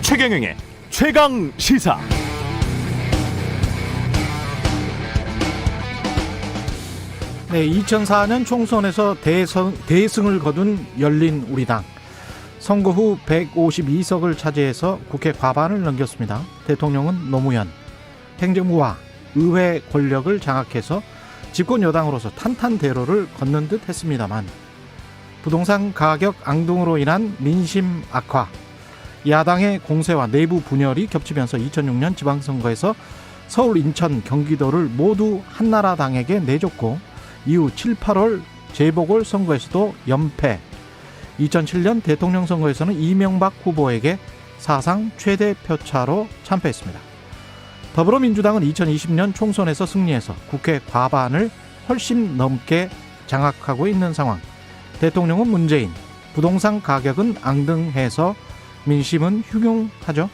최경영의 최강 시사. 네, 2004년 총선에서 대승을 거둔 열린우리당. 선거 후 152석을 차지해서 국회 과반을 넘겼습니다. 대통령은 노무현, 행정부와 의회 권력을 장악해서 집권 여당으로서 탄탄대로를 걷는 듯 했습니다만 부동산 가격 앙등으로 인한 민심 악화, 야당의 공세와 내부 분열이 겹치면서 2006년 지방선거에서 서울, 인천, 경기도를 모두 한나라당에게 내줬고 이후 7, 8월 재보궐선거에서도 연패, 2007년 대통령 선거에서는 이명박 후보에게 사상 최대 표차로 참패했습니다. 더불어민주당은 2020년 총선에서 승리해서 국회 과반을 훨씬 넘게 장악하고 있는 상황. 대통령은 문재인, 부동산 가격은 앙등해서 민심은 흉흉하죠.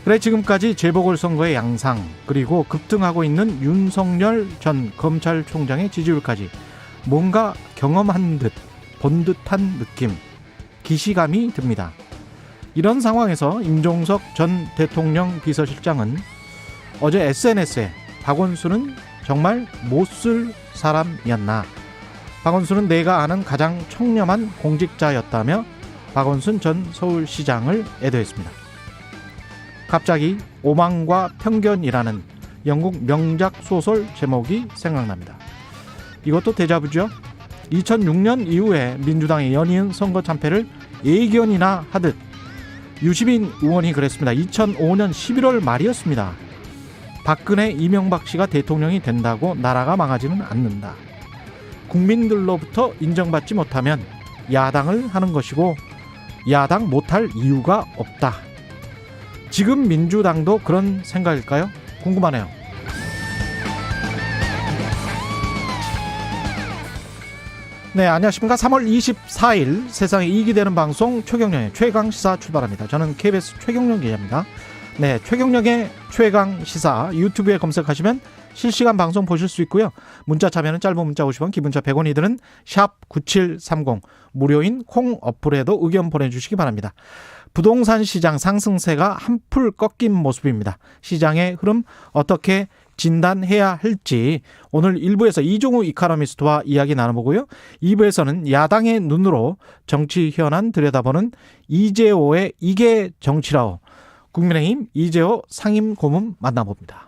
그래 지금까지 재보궐선거의 양상, 그리고 급등하고 있는 윤석열 전 검찰총장의 지지율까지 뭔가 경험한 듯, 본 듯한 느낌, 기시감이 듭니다. 이런 상황에서 임종석 전 대통령 비서실장은 어제 SNS에 박원순은 정말 못쓸 사람이었나, 박원순은 내가 아는 가장 청렴한 공직자였다며 박원순 전 서울시장을 애도했습니다. 갑자기 오만과 편견이라는 영국 명작 소설 제목이 생각납니다. 이것도 데자부죠. 2006년 이후에 민주당의 연이은 선거 참패를 예견이나 하듯 유시민 의원이 그랬습니다. 2005년 11월 말이었습니다. 박근혜, 이명박 씨가 대통령이 된다고 나라가 망하지는 않는다. 국민들로부터 인정받지 못하면 야당을 하는 것이고 야당 못할 이유가 없다. 지금 민주당도 그런 생각일까요? 궁금하네요. 네, 안녕하십니까. 3월 24일 세상에 이익이 되는 방송 최경영의 최강시사 출발합니다. 저는 KBS 최경영 기자입니다. 네, 최경영의 최강시사 유튜브에 검색하시면 실시간 방송 보실 수 있고요. 문자 참여는 짧은 문자 50원, 기본자 100원이 드는 샵 9730 무료인 콩 어플에도 의견 보내주시기 바랍니다. 부동산 시장 상승세가 한풀 꺾인 모습입니다. 시장의 흐름 어떻게 진단해야 할지 오늘 1부에서 이종우 이코노미스트와 이야기 나눠보고요. 2부에서는 야당의 눈으로 정치 현안 들여다보는 이재호의 이게 정치라오, 국민의힘 이재호 상임 고문 만나봅니다.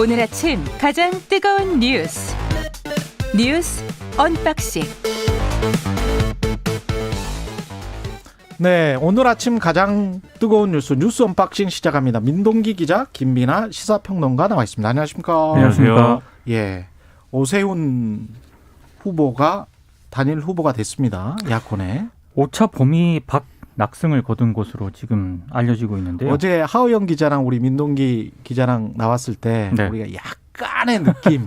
오늘 아침 가장 뜨거운 뉴스 언박싱. 네, 오늘 아침 가장 뜨거운 뉴스 언박싱 시작합니다. 민동기 기자, 김민아 시사평론가 나와 있습니다. 안녕하십니까? 안녕하세요. 예, 오세훈 후보가 단일 후보가 됐습니다. 야권에. 5차 범위 낙승을 거둔 것으로 지금 알려지고 있는데요. 어제 하우영 기자랑 우리 민동기 기자랑 나왔을 때 네. 우리가 약간의 느낌,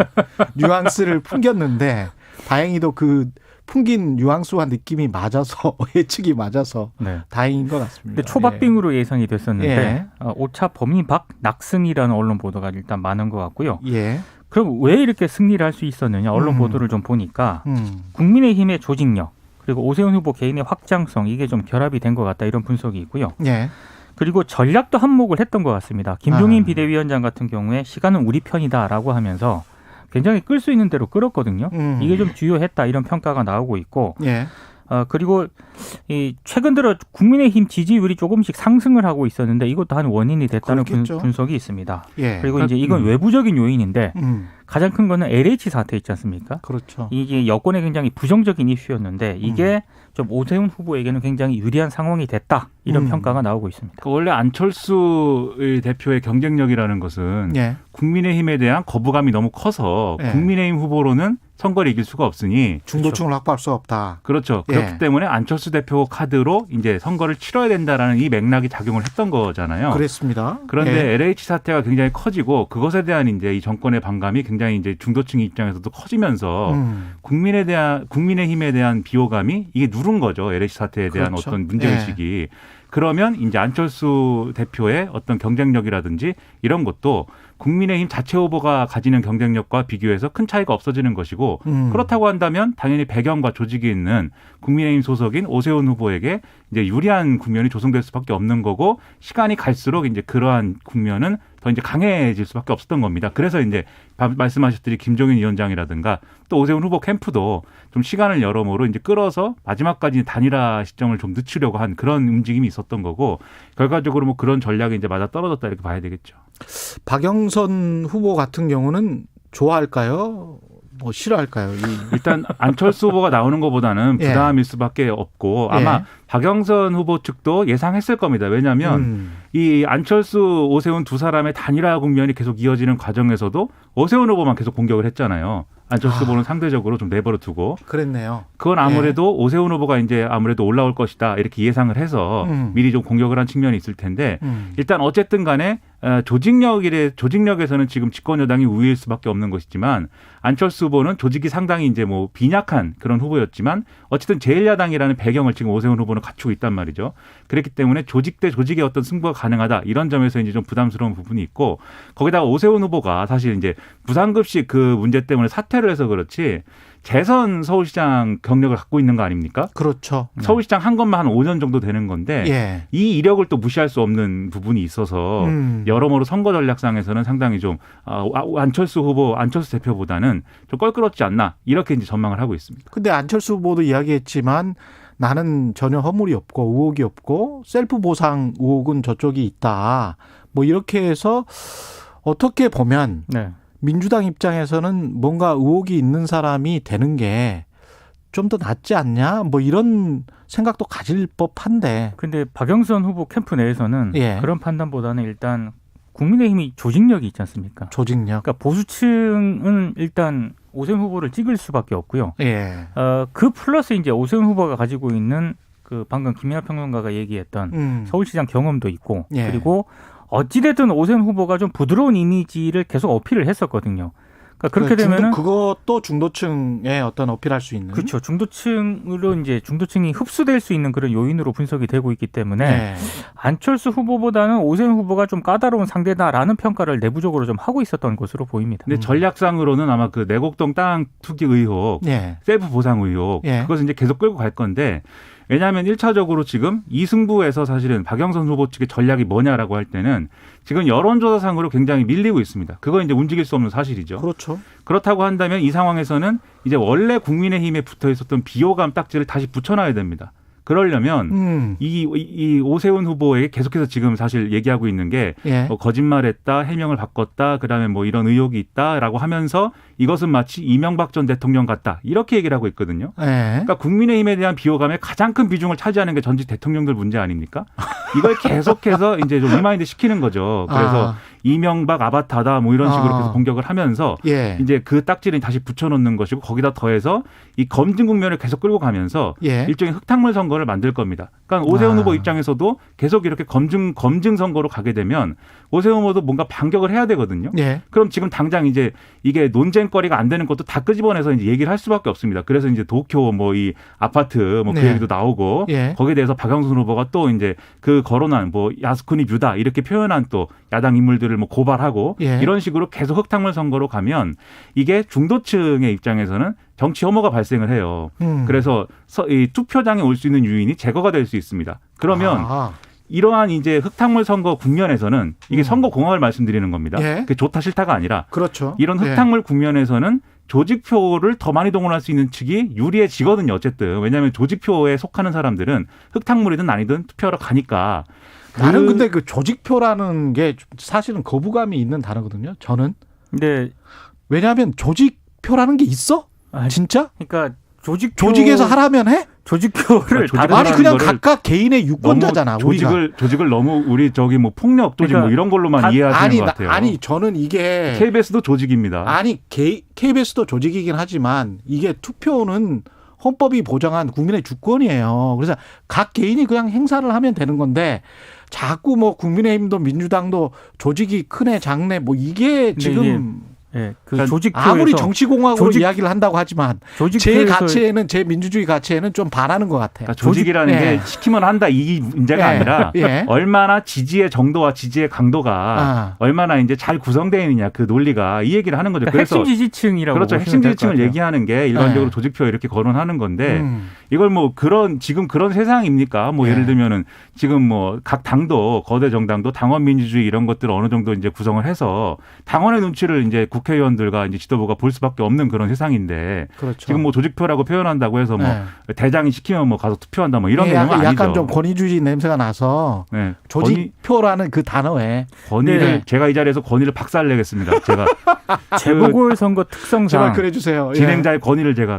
뉘앙스를 풍겼는데 다행히도 그 풍긴 뉘앙스와 느낌이 맞아서, 예측이 맞아서 네. 다행인 것 같습니다. 근데 초박빙으로 예상이 됐었는데 예. 5차 범위 낙승이라는 언론 보도가 일단 많은 것 같고요. 예. 그럼 왜 이렇게 승리를 할 수 있었느냐, 언론 보도를 좀 보니까 국민의힘의 조직력, 그리고 오세훈 후보 개인의 확장성, 이게 좀 결합이 된 것 같다, 이런 분석이 있고요. 예. 그리고 전략도 한몫을 했던 것 같습니다. 김종인 비대위원장 같은 경우에 시간은 우리 편이다라고 하면서 굉장히 끌 수 있는 대로 끌었거든요. 이게 좀 주요했다, 이런 평가가 나오고 있고, 예. 그리고 최근 들어 국민의힘 지지율이 조금씩 상승을 하고 있었는데 이것도 한 원인이 됐다는 분석이 있습니다. 예. 그리고 이제 이건 외부적인 요인인데 가장 큰 거는 LH 사태 있지 않습니까? 그렇죠. 이게 여권에 굉장히 부정적인 이슈였는데 이게 좀 오세훈 후보에게는 굉장히 유리한 상황이 됐다, 이런 평가가 나오고 있습니다. 원래 안철수 대표의 경쟁력이라는 것은 예. 국민의힘에 대한 거부감이 너무 커서 예. 국민의힘 후보로는 선거를 이길 수가 없으니 중도층을 확보할 수 없다. 그렇죠. 예. 그렇기 때문에 안철수 대표 카드로 이제 선거를 치러야 된다라는 이 맥락이 작용을 했던 거잖아요. 그랬습니다. 그런데 예. LH 사태가 굉장히 커지고 그것에 대한 이제 이 정권의 반감이 굉장히 이제 중도층 입장에서도 커지면서 국민의힘에 대한 비호감이 이게 누른 거죠. LH 사태에 대한 그렇죠. 어떤 문제의식이. 그러면 이제 안철수 대표의 어떤 경쟁력이라든지 이런 것도 국민의힘 자체 후보가 가지는 경쟁력과 비교해서 큰 차이가 없어지는 것이고 그렇다고 한다면 당연히 배경과 조직이 있는 국민의힘 소속인 오세훈 후보에게 이제 유리한 국면이 조성될 수밖에 없는 거고 시간이 갈수록 이제 그러한 국면은 더 이제 강해질 수밖에 없었던 겁니다. 그래서 이제 말씀하셨듯이 김종인 위원장이라든가 또 오세훈 후보 캠프도 좀 시간을 여러모로 이제 끌어서 마지막까지 단일화 시점을 좀 늦추려고 한 그런 움직임이 있었던 거고 결과적으로 뭐 그런 전략이 이제 맞아 떨어졌다 이렇게 봐야 되겠죠. 박영선 후보 같은 경우는 좋아할까요? 뭐 싫어할까요? 일단 안철수 후보가 나오는 것보다는 부담일 수밖에 없고 아마 박영선 후보 측도 예상했을 겁니다. 왜냐하면 이 안철수, 오세훈 두 사람의 단일화 국면이 계속 이어지는 과정에서도 오세훈 후보만 계속 공격을 했잖아요. 안철수 후보는 상대적으로 좀 내버려 두고. 그랬네요. 그건 아무래도 오세훈 후보가 이제 아무래도 올라올 것이다 이렇게 예상을 해서 미리 좀 공격을 한 측면이 있을 텐데 일단 어쨌든 간에 조직력에서는 지금 집권 여당이 우위일 수밖에 없는 것이지만 안철수 후보는 조직이 상당히 이제 뭐 빈약한 그런 후보였지만 어쨌든 제1야당이라는 배경을 지금 오세훈 후보는 갖추고 있단 말이죠. 그렇기 때문에 조직 대 조직의 어떤 승부가 가능하다 이런 점에서 이제 좀 부담스러운 부분이 있고 거기다가 오세훈 후보가 사실 이제 부상급식 그 문제 때문에 사퇴를 해서 그렇지 재선 서울시장 경력을 갖고 있는 거 아닙니까? 그렇죠. 서울시장 한 것만 한 5년 정도 되는 건데 이 이력을 또 무시할 수 없는 부분이 있어서 여러모로 선거 전략상에서는 상당히 좀 안철수 후보, 안철수 대표보다는 좀 껄끄럽지 않나 이렇게 이제 전망을 하고 있습니다. 근데 안철수 후보도 이야기했지만 나는 전혀 허물이 없고 의혹이 없고 셀프 보상 의혹은 저쪽이 있다. 뭐 이렇게 해서 어떻게 보면 민주당 입장에서는 뭔가 의혹이 있는 사람이 되는 게 좀 더 낫지 않냐? 뭐 이런 생각도 가질 법한데. 근데 박영선 후보 캠프 내에서는 그런 판단보다는 일단 국민의힘이 조직력이 있지 않습니까? 조직력. 그러니까 보수층은 일단 오세훈 후보를 찍을 수밖에 없고요. 그 플러스 이제 오세훈 후보가 가지고 있는 그 방금 김민하 평론가가 얘기했던 서울시장 경험도 있고 그리고 어찌됐든 오세훈 후보가 좀 부드러운 이미지를 계속 어필을 했었거든요. 그러니까 그렇게 되면은 그것도 중도층에 어떤 어필할 수 있는 그렇죠. 중도층으로 이제 중도층이 흡수될 수 있는 그런 요인으로 분석이 되고 있기 때문에 안철수 후보보다는 오세훈 후보가 좀 까다로운 상대다라는 평가를 내부적으로 좀 하고 있었던 것으로 보입니다. 근데 전략상으로는 아마 그 내곡동 땅 투기 의혹, 셀프 보상 의혹 그것을 이제 계속 끌고 갈 건데. 왜냐하면 1차적으로 지금 이 승부에서 사실은 박영선 후보 측의 전략이 뭐냐라고 할 때는 지금 여론조사상으로 굉장히 밀리고 있습니다. 그건 이제 움직일 수 없는 사실이죠. 그렇죠. 그렇다고 한다면 이 상황에서는 이제 원래 국민의힘에 붙어 있었던 비호감 딱지를 다시 붙여놔야 됩니다. 그러려면 이 오세훈 후보에게 계속해서 지금 사실 얘기하고 있는 게 뭐 거짓말했다, 해명을 바꿨다, 그다음에 뭐 이런 의혹이 있다라고 하면서 이것은 마치 이명박 전 대통령 같다 이렇게 얘기를 하고 있거든요. 그러니까 국민의힘에 대한 비호감의 가장 큰 비중을 차지하는 게 전직 대통령들 문제 아닙니까? 이걸 계속해서 이제 좀 리마인드 시키는 거죠. 그래서 이명박 아바타다 뭐 이런 식으로 계속 공격을 하면서 이제 그 딱지를 다시 붙여놓는 것이고 거기다 더해서 이 검증 국면을 계속 끌고 가면서 일종의 흙탕물 선거를 만들 겁니다. 그러니까 오세훈 후보 입장에서도 계속 이렇게 검증 선거로 가게 되면 오세훈 후보도 뭔가 반격을 해야 되거든요. 그럼 지금 당장 이제 이게 논쟁거리가 안 되는 것도 다 끄집어내서 이제 얘기를 할 수밖에 없습니다. 그래서 이제 도쿄 뭐 이 아파트 뭐 그 얘기도 나오고 거기에 대해서 박영선 후보가 또 이제 그 거론한 뭐 야스쿠니 뮤다 이렇게 표현한 또 야당 인물들을 뭐 고발하고 이런 식으로 계속 흙탕물 선거로 가면 이게 중도층의 입장에서는 정치 혐오가 발생을 해요. 그래서 이 투표장에 올 수 있는 유인이 제거가 될 수 있습니다. 그러면 이러한 이제 흙탕물 선거 국면에서는 이게 선거 공학을 말씀드리는 겁니다. 그게 좋다 싫다가 아니라 그렇죠. 이런 흙탕물 국면에서는 조직표를 더 많이 동원할 수 있는 측이 유리해지거든요. 어쨌든 왜냐하면 조직표에 속하는 사람들은 흙탕물이든 아니든 투표하러 가니까. 나는 근데 그 조직표라는 게 사실은 거부감이 있는 단어거든요. 저는. 네. 왜냐하면 조직표라는 게 있어? 진짜? 그러니까 조직에서 하라면 해? 조직표를 아니 그냥 각각 개인의 유권자잖아. 조직을 너무 우리 뭐 폭력 조직 뭐 이런 걸로만 이해하시는 것 같아요. 아니 저는 이게 KBS도 조직입니다. 아니 KBS도 조직이긴 하지만 이게 투표는 헌법이 보장한 국민의 주권이에요. 그래서 각 개인이 그냥 행사를 하면 되는 건데 자꾸 뭐 국민의힘도 민주당도 조직이 크네 작네 뭐 이게 지금 네, 그 그러니까 조직표에서 아무리 정치공학으로 이야기를 한다고 하지만 제 가치에는 제 민주주의 가치에는 좀 반하는 것 같아요. 그러니까 조직이라는 게 시키면 한다 이 문제가 아니라 얼마나 지지의 정도와 지지의 강도가 얼마나 이제 잘 구성되어 있느냐 그 논리가 이 얘기를 하는 거죠. 그러니까 그래서 핵심 지지층이라고 그렇죠. 핵심 지지층을 얘기하는 게 일반적으로 조직표 이렇게 거론하는 건데 이걸 뭐 지금 그런 세상입니까? 뭐 예를 들면은 지금 뭐 각 당도 거대 정당도 당원 민주주의 이런 것들을 어느 정도 이제 구성을 해서 당원의 눈치를 이제 국회의원들과 이제 지도부가 볼 수밖에 없는 그런 세상인데 그렇죠. 지금 뭐 조직표라고 표현한다고 해서 뭐 대장이 시키면 뭐 가서 투표한다 뭐 이런 내용은 아니죠. 약간 좀 권위주의 냄새가 나서 조직표라는 그 단어에 권위를 제가 이 자리에서 권위를 박살내겠습니다. 제가 재보궐선거 특성상 제발 그래주세요. 진행자의 권위를 제가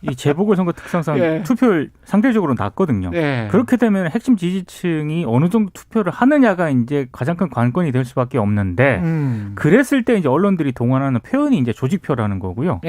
이 재보궐선거 특성상 투표율 상대적으로 낮거든요. 그렇게 되면 핵심 지지층이 어느 정도 투표를 하느냐가 이제 가장 큰 관건이 될 수밖에 없는데 그랬을 때 이제 언론들이 동원하는 표현이 이제 조직표라는 거고요.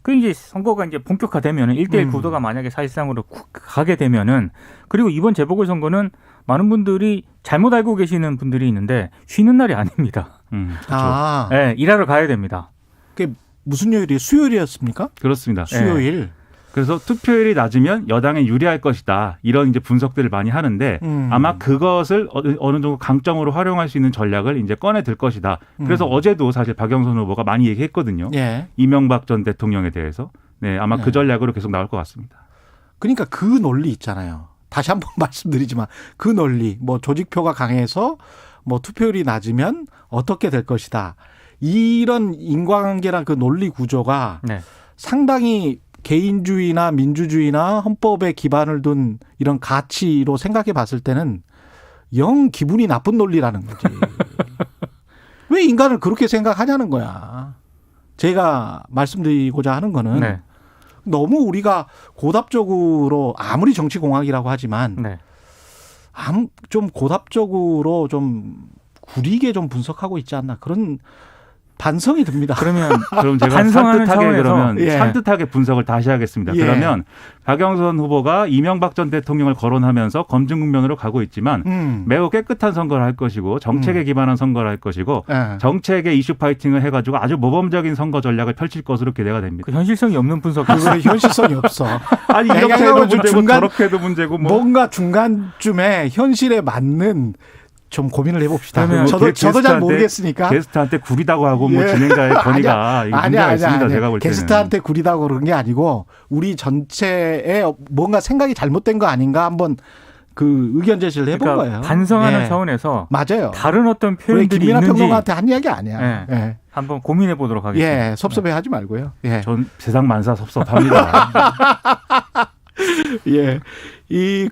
그 이제 선거가 이제 본격화되면은 1대1 구도가 만약에 사실상으로 가게 되면은 그리고 이번 재보궐선거는 많은 분들이 잘못 알고 계시는 분들이 있는데 쉬는 날이 아닙니다. 그렇죠. 네, 일하러 가야 됩니다. 그게 무슨 요일이 수요일이었습니까? 그렇습니다. 수요일. 그래서 투표율이 낮으면 여당에 유리할 것이다. 이런 이제 분석들을 많이 하는데 아마 그것을 어느 정도 강점으로 활용할 수 있는 전략을 이제 꺼내들 것이다. 그래서 어제도 사실 박영선 후보가 많이 얘기했거든요. 이명박 전 대통령에 대해서. 네, 아마 그 전략으로 계속 나올 것 같습니다. 그러니까 그 논리 있잖아요. 다시 한번 말씀드리지만 그 논리, 뭐 조직표가 강해서 뭐 투표율이 낮으면 어떻게 될 것이다. 이런 인과관계나 그 논리 구조가 상당히 개인주의나 민주주의나 헌법에 기반을 둔 이런 가치로 생각해 봤을 때는 영 기분이 나쁜 논리라는 거지. 왜 인간을 그렇게 생각하냐는 거야. 제가 말씀드리고자 하는 거는 너무 우리가 고답적으로 아무리 정치공학이라고 하지만 좀 고답적으로 좀 구리게 좀 분석하고 있지 않나 그런 반성이 듭니다. 그럼 제가 산뜻하게 분석을 다시 하겠습니다. 그러면 박영선 후보가 이명박 전 대통령을 거론하면서 검증 국면으로 가고 있지만 매우 깨끗한 선거를 할 것이고 정책에 기반한 선거를 할 것이고 정책의 이슈 파이팅을 해가지고 아주 모범적인 선거 전략을 펼칠 것으로 기대가 됩니다. 그 현실성이 없는 분석. 그거 현실성이 없어. 아니 이렇게 해도 문제고 저렇게 해도 문제고 뭔가 중간쯤에 현실에 맞는 좀 고민을 해봅시다. 저도 잘 모르겠으니까. 게스트한테 구리다고 하고 뭐 진행자의 권위가 문제가 있습니다. 제가 볼 때는. 게스트한테 구리다고 그런 게 아니고 우리 전체에 뭔가 생각이 잘못된 거 아닌가 한번 그 의견 제시를 해본 거예요. 반성하는 차원에서 맞아요. 다른 어떤 표현들이 김민하 있는지 평론가한테 한 이야기 아니야. 한번 고민해 보도록 하겠습니다. 섭섭해하지 말고요. 전 세상 만사 섭섭합니다.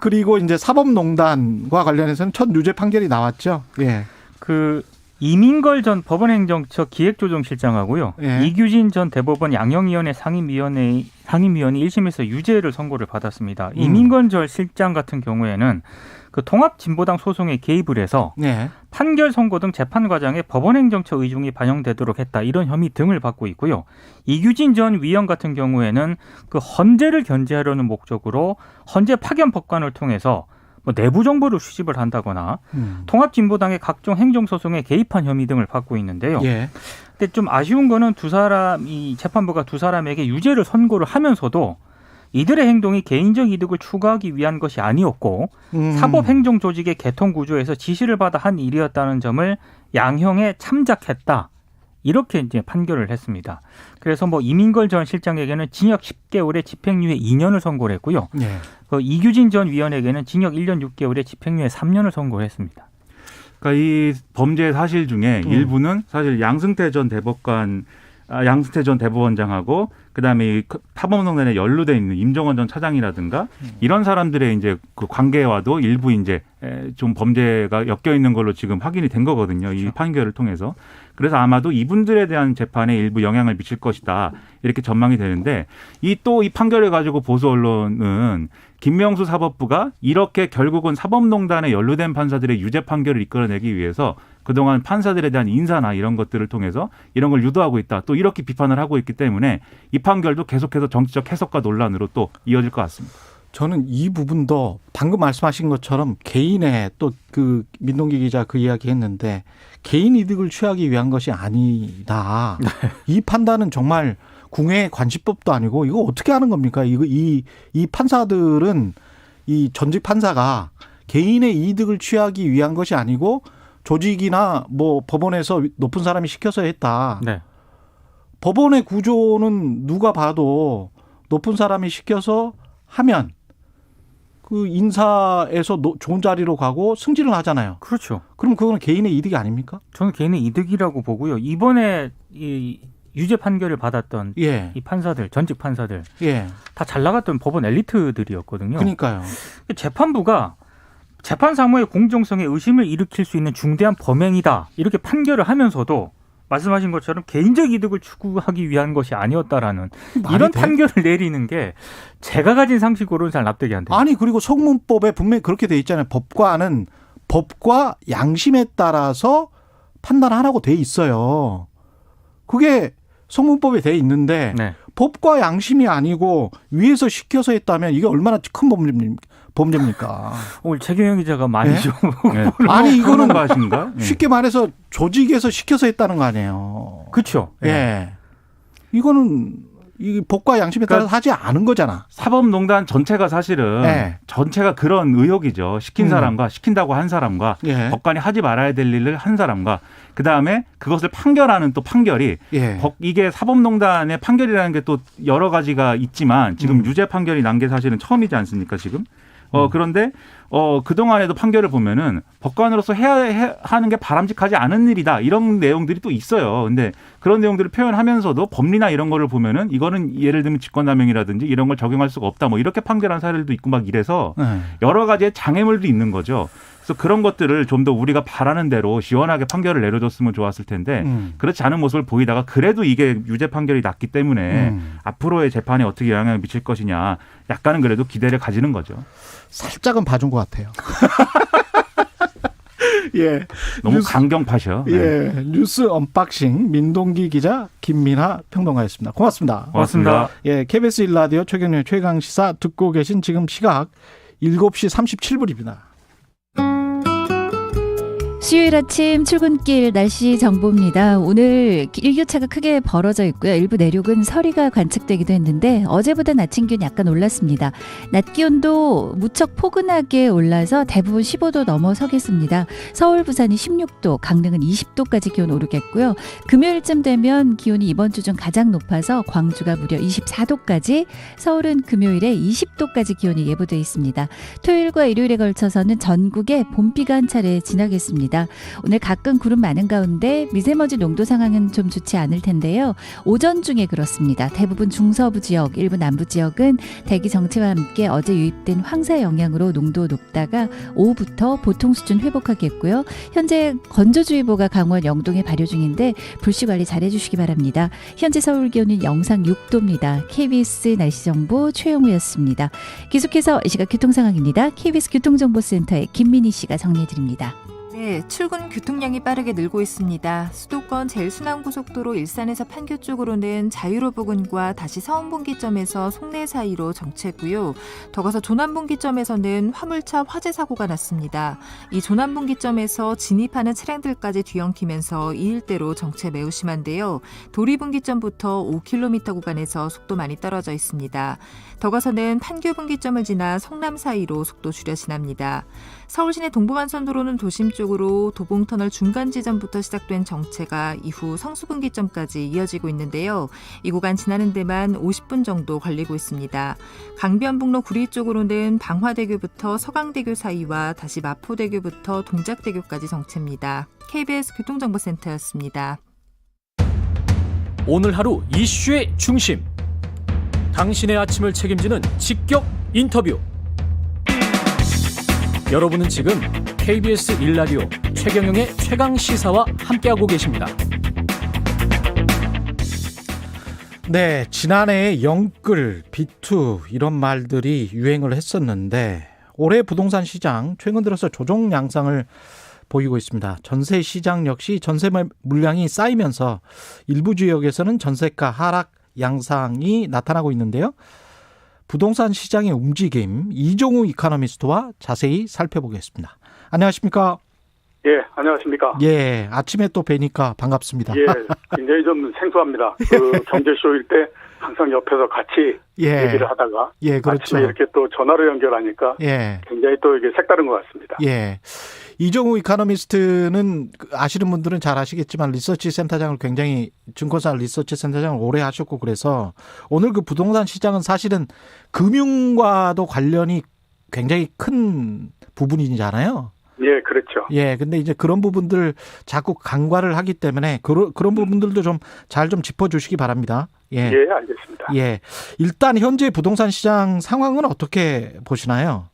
그리고 이제 사법농단과 관련해서는 첫 유죄 판결이 나왔죠. 그 이민걸 전 법원행정처 기획조정실장하고요. 이규진 전 대법원 양형위원회 상임위원이 1심에서 유죄를 선고를 받았습니다. 이민걸 전 실장 같은 경우에는 그 통합진보당 소송에 개입을 해서 판결 선고 등 재판 과정에 법원행정처 의중이 반영되도록 했다. 이런 혐의 등을 받고 있고요. 이규진 전 위원 같은 경우에는 그 헌재를 견제하려는 목적으로 헌재 파견 법관을 통해서 뭐 내부 정보를 수집을 한다거나 통합진보당의 각종 행정소송에 개입한 혐의 등을 받고 있는데요. 근데 좀 아쉬운 거는 이 재판부가 두 사람에게 유죄를 선고를 하면서도 이들의 행동이 개인적 이득을 추구하기 위한 것이 아니었고 사법행정조직의 개통구조에서 지시를 받아 한 일이었다는 점을 양형에 참작했다. 이렇게 이제 판결을 했습니다. 그래서 뭐 이민걸 전 실장에게는 징역 10개월에 집행유예 2년을 선고를 했고요. 그 이규진 전 위원에게는 징역 1년 6개월에 집행유예 3년을 선고를 했습니다. 그러니까 이 범죄 사실 중에 일부는 사실 양승태 전 대법관 양승태 전 대법원장하고 그다음에 이 사법농단에 연루돼 있는 임종원 전 차장이라든가 이런 사람들의 이제 그 관계와도 일부 이제 좀 범죄가 엮여 있는 걸로 지금 확인이 된 거거든요. 그렇죠. 이 판결을 통해서. 그래서 아마도 이분들에 대한 재판에 일부 영향을 미칠 것이다. 이렇게 전망이 되는데 이 판결을 가지고 보수 언론은 김명수 사법부가 이렇게 결국은 사법농단에 연루된 판사들의 유죄 판결을 이끌어내기 위해서 그동안 판사들에 대한 인사나 이런 것들을 통해서 이런 걸 유도하고 있다. 또 이렇게 비판을 하고 있기 때문에 이 판결도 계속해서 정치적 해석과 논란으로 또 이어질 것 같습니다. 저는 이 부분도 방금 말씀하신 것처럼 개인의 또 그 민동기 기자 그 이야기 했는데 개인 이득을 취하기 위한 것이 아니다. 네. 이 판단은 정말 궁예 관시법도 아니고 이거 어떻게 하는 겁니까? 이 판사들은 이 전직 판사가 개인의 이득을 취하기 위한 것이 아니고 조직이나 뭐 법원에서 높은 사람이 시켜서 했다. 네. 법원의 구조는 누가 봐도 높은 사람이 시켜서 하면 그 인사에서 좋은 자리로 가고 승진을 하잖아요. 그렇죠. 그럼 그거는 개인의 이득이 아닙니까? 저는 개인의 이득이라고 보고요. 이번에 이 유죄 판결을 받았던 이 판사들, 전직 판사들 다 잘 나갔던 법원 엘리트들이었거든요. 그러니까요. 재판부가 재판 사무의 공정성에 의심을 일으킬 수 있는 중대한 범행이다. 이렇게 판결을 하면서도 말씀하신 것처럼 개인적 이득을 추구하기 위한 것이 아니었다라는 이런 판결을 내리는 게 제가 가진 상식으로는 잘 납득이 안 돼요. 아니 그리고 성문법에 분명히 그렇게 돼 있잖아요. 법관은 법과 양심에 따라서 판단하라고 돼 있어요. 그게 성문법에 돼 있는데 법과 양심이 아니고 위에서 시켜서 했다면 이게 얼마나 큰 범죄입니까? 오늘 최경영 기자가 많이 좀 아니 이거는 쉽게 말해서 조직에서 시켜서 했다는 거 아니에요. 그렇죠. 이거는 이 법과 양심에 따라서 하지 않은 거잖아. 사법농단 전체가 사실은 전체가 그런 의혹이죠. 시킨 사람과 시킨다고 한 사람과 법관이 하지 말아야 될 일을 한 사람과 그다음에 그것을 판결하는 또 판결이 이게 사법농단의 판결이라는 게 또 여러 가지가 있지만 지금 유죄 판결이 난 게 사실은 처음이지 않습니까 지금? 그런데 그동안에도 판결을 보면은 법관으로서 해야 하는 게 바람직하지 않은 일이다. 이런 내용들이 또 있어요. 근데 그런 내용들을 표현하면서도 법리나 이런 거를 보면은 이거는 예를 들면 직권남용이라든지 이런 걸 적용할 수가 없다. 뭐 이렇게 판결한 사례들도 있고 막 이래서 여러 가지의 장애물도 있는 거죠. 그래서 그런 것들을 좀 더 우리가 바라는 대로 시원하게 판결을 내려줬으면 좋았을 텐데 그렇지 않은 모습을 보이다가 그래도 이게 유죄 판결이 났기 때문에 앞으로의 재판에 어떻게 영향을 미칠 것이냐 약간은 그래도 기대를 가지는 거죠. 살짝은 봐준 것 같아요. 너무 강경파셔. 뉴스 언박싱 민동기 기자 김민하 평론가였습니다. 고맙습니다. 고맙습니다. KBS 1라디오 최경영의 최강시사 듣고 계신 지금 시각 7시 37분입니다. 수요일 아침 출근길 날씨 정보입니다. 오늘 일교차가 크게 벌어져 있고요. 일부 내륙은 서리가 관측되기도 했는데 어제보다 아침 기온 약간 올랐습니다. 낮 기온도 무척 포근하게 올라서 대부분 15도 넘어서겠습니다. 서울, 부산이 16도, 강릉은 20도까지 기온 오르겠고요. 금요일쯤 되면 기온이 이번 주 중 가장 높아서 광주가 무려 24도까지, 서울은 금요일에 20도까지 기온이 예보돼 있습니다. 토요일과 일요일에 걸쳐서는 전국에 봄비가 한 차례 지나겠습니다. 오늘 가끔 구름 많은 가운데 미세먼지 농도 상황은 좀 좋지 않을 텐데요. 오전 중에 그렇습니다. 대부분 중서부 지역, 일부 남부 지역은 대기 정체와 함께 어제 유입된 황사 영향으로 농도 높다가 오후부터 보통 수준 회복하겠고요. 현재 건조주의보가 강원 영동에 발효 중인데 불씨 관리 잘 해주시기 바랍니다. 현재 서울 기온은 영상 6도입니다. KBS 날씨정보 최영우였습니다. 계속해서 이 시각 교통상황입니다. KBS 교통정보센터의 김민희 씨가 정리해드립니다. 네, 출근 교통량이 빠르게 늘고 있습니다. 수도권 제일순환고속도로 일산에서 판교 쪽으로는 자유로 부근과 다시 서운분기점에서 송내 사이로 정체고요. 더 가서 조남분기점에서는 화물차 화재 사고가 났습니다. 이 조남분기점에서 진입하는 차량들까지 뒤엉키면서 이 일대로 정체 매우 심한데요. 도리분기점부터 5km 구간에서 속도 많이 떨어져 있습니다. 더 가서는 판교분기점을 지나 성남 사이로 속도 줄여 지납니다. 서울 시내 동부간선도로는 도심 쪽으로 도봉터널 중간 지점부터 시작된 정체가 이후 성수분기점까지 이어지고 있는데요. 이 구간 지나는 데만 50분 정도 걸리고 있습니다. 강변북로 구리 쪽으로는 방화대교부터 서강대교 사이와 다시 마포대교부터 동작대교까지 정체입니다. KBS 교통정보센터였습니다. 오늘 하루 이슈의 중심. 당신의 아침을 책임지는 직격 인터뷰. 여러분은 지금 KBS 1라디오 최경영의 최강 시사와 함께하고 계십니다. 네, 지난해에 영끌, 비투 이런 말들이 유행을 했었는데 올해 부동산 시장 최근 들어서 조정 양상을 보이고 있습니다. 전세 시장 역시 전세 물량이 쌓이면서 일부 지역에서는 전세가 하락 양상이 나타나고 있는데요. 부동산 시장의 움직임 이종우 이코노미스트와 자세히 살펴보겠습니다. 안녕하십니까? 예, 안녕하십니까? 예, 아침에 또 뵈니까 반갑습니다. 예, 굉장히 좀 생소합니다. 그 경제쇼일 때 항상 옆에서 같이 예. 얘기를 하다가 예, 그렇죠. 아침에 이렇게 또 전화로 연결하니까 예. 굉장히 또 이게 색다른 것 같습니다. 예. 이종우 이코노미스트는 아시는 분들은 잘 아시겠지만 리서치 센터장을 굉장히 증권사 리서치 센터장을 오래 하셨고 그래서 오늘 그 부동산 시장은 사실은 금융과도 관련이 굉장히 큰 부분이잖아요. 예, 그렇죠. 예, 근데 이제 그런 부분들 자꾸 간과를 하기 때문에 그런 부분들도 좀 잘 좀 짚어주시기 바랍니다. 예, 예, 알겠습니다. 예, 일단 현재 부동산 시장 상황은 어떻게 보시나요?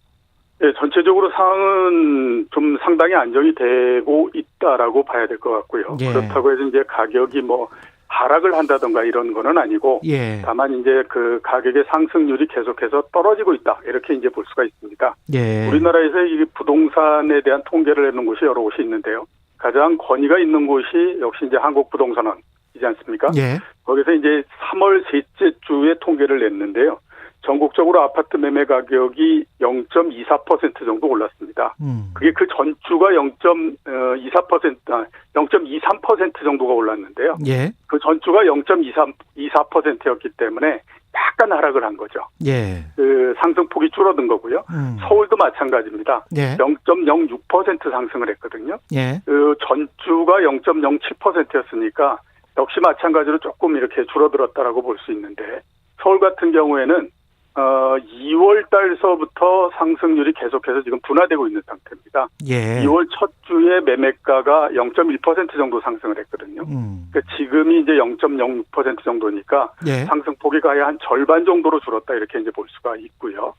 예, 전체적으로 상황은 좀 상당히 안정이 되고 있다라고 봐야 될 것 같고요. 예. 그렇다고 해서 이제 가격이 뭐 하락을 한다던가 이런 거는 아니고 예. 다만 이제 그 가격의 상승률이 계속해서 떨어지고 있다 이렇게 이제 볼 수가 있습니다. 예. 우리나라에서 이 부동산에 대한 통계를 내는 곳이 여러 곳이 있는데요. 가장 권위가 있는 곳이 역시 이제 한국부동산원이지 않습니까? 예. 거기서 이제 3월 셋째 주에 통계를 냈는데요. 전국적으로 아파트 매매 가격이 0.24% 정도 올랐습니다. 그게 그 전주가 0.23% 정도가 올랐는데요. 예. 그 전주가 0.24%였기 때문에 약간 하락을 한 거죠. 예. 그 상승폭이 줄어든 거고요. 서울도 마찬가지입니다. 예. 0.06% 상승을 했거든요. 예. 그 전주가 0.07%였으니까 역시 마찬가지로 조금 이렇게 줄어들었다라고 볼 수 있는데 서울 같은 경우에는 2월 달서부터 상승률이 계속해서 지금 둔화되고 있는 상태입니다. 예. 2월 첫 주에 매매가가 0.1% 정도 상승을 했거든요. 그러니까 지금이 이제 0.06% 정도니까 예. 상승폭이 가야 한 절반 정도로 줄었다 이렇게 이제 볼 수가 있고요.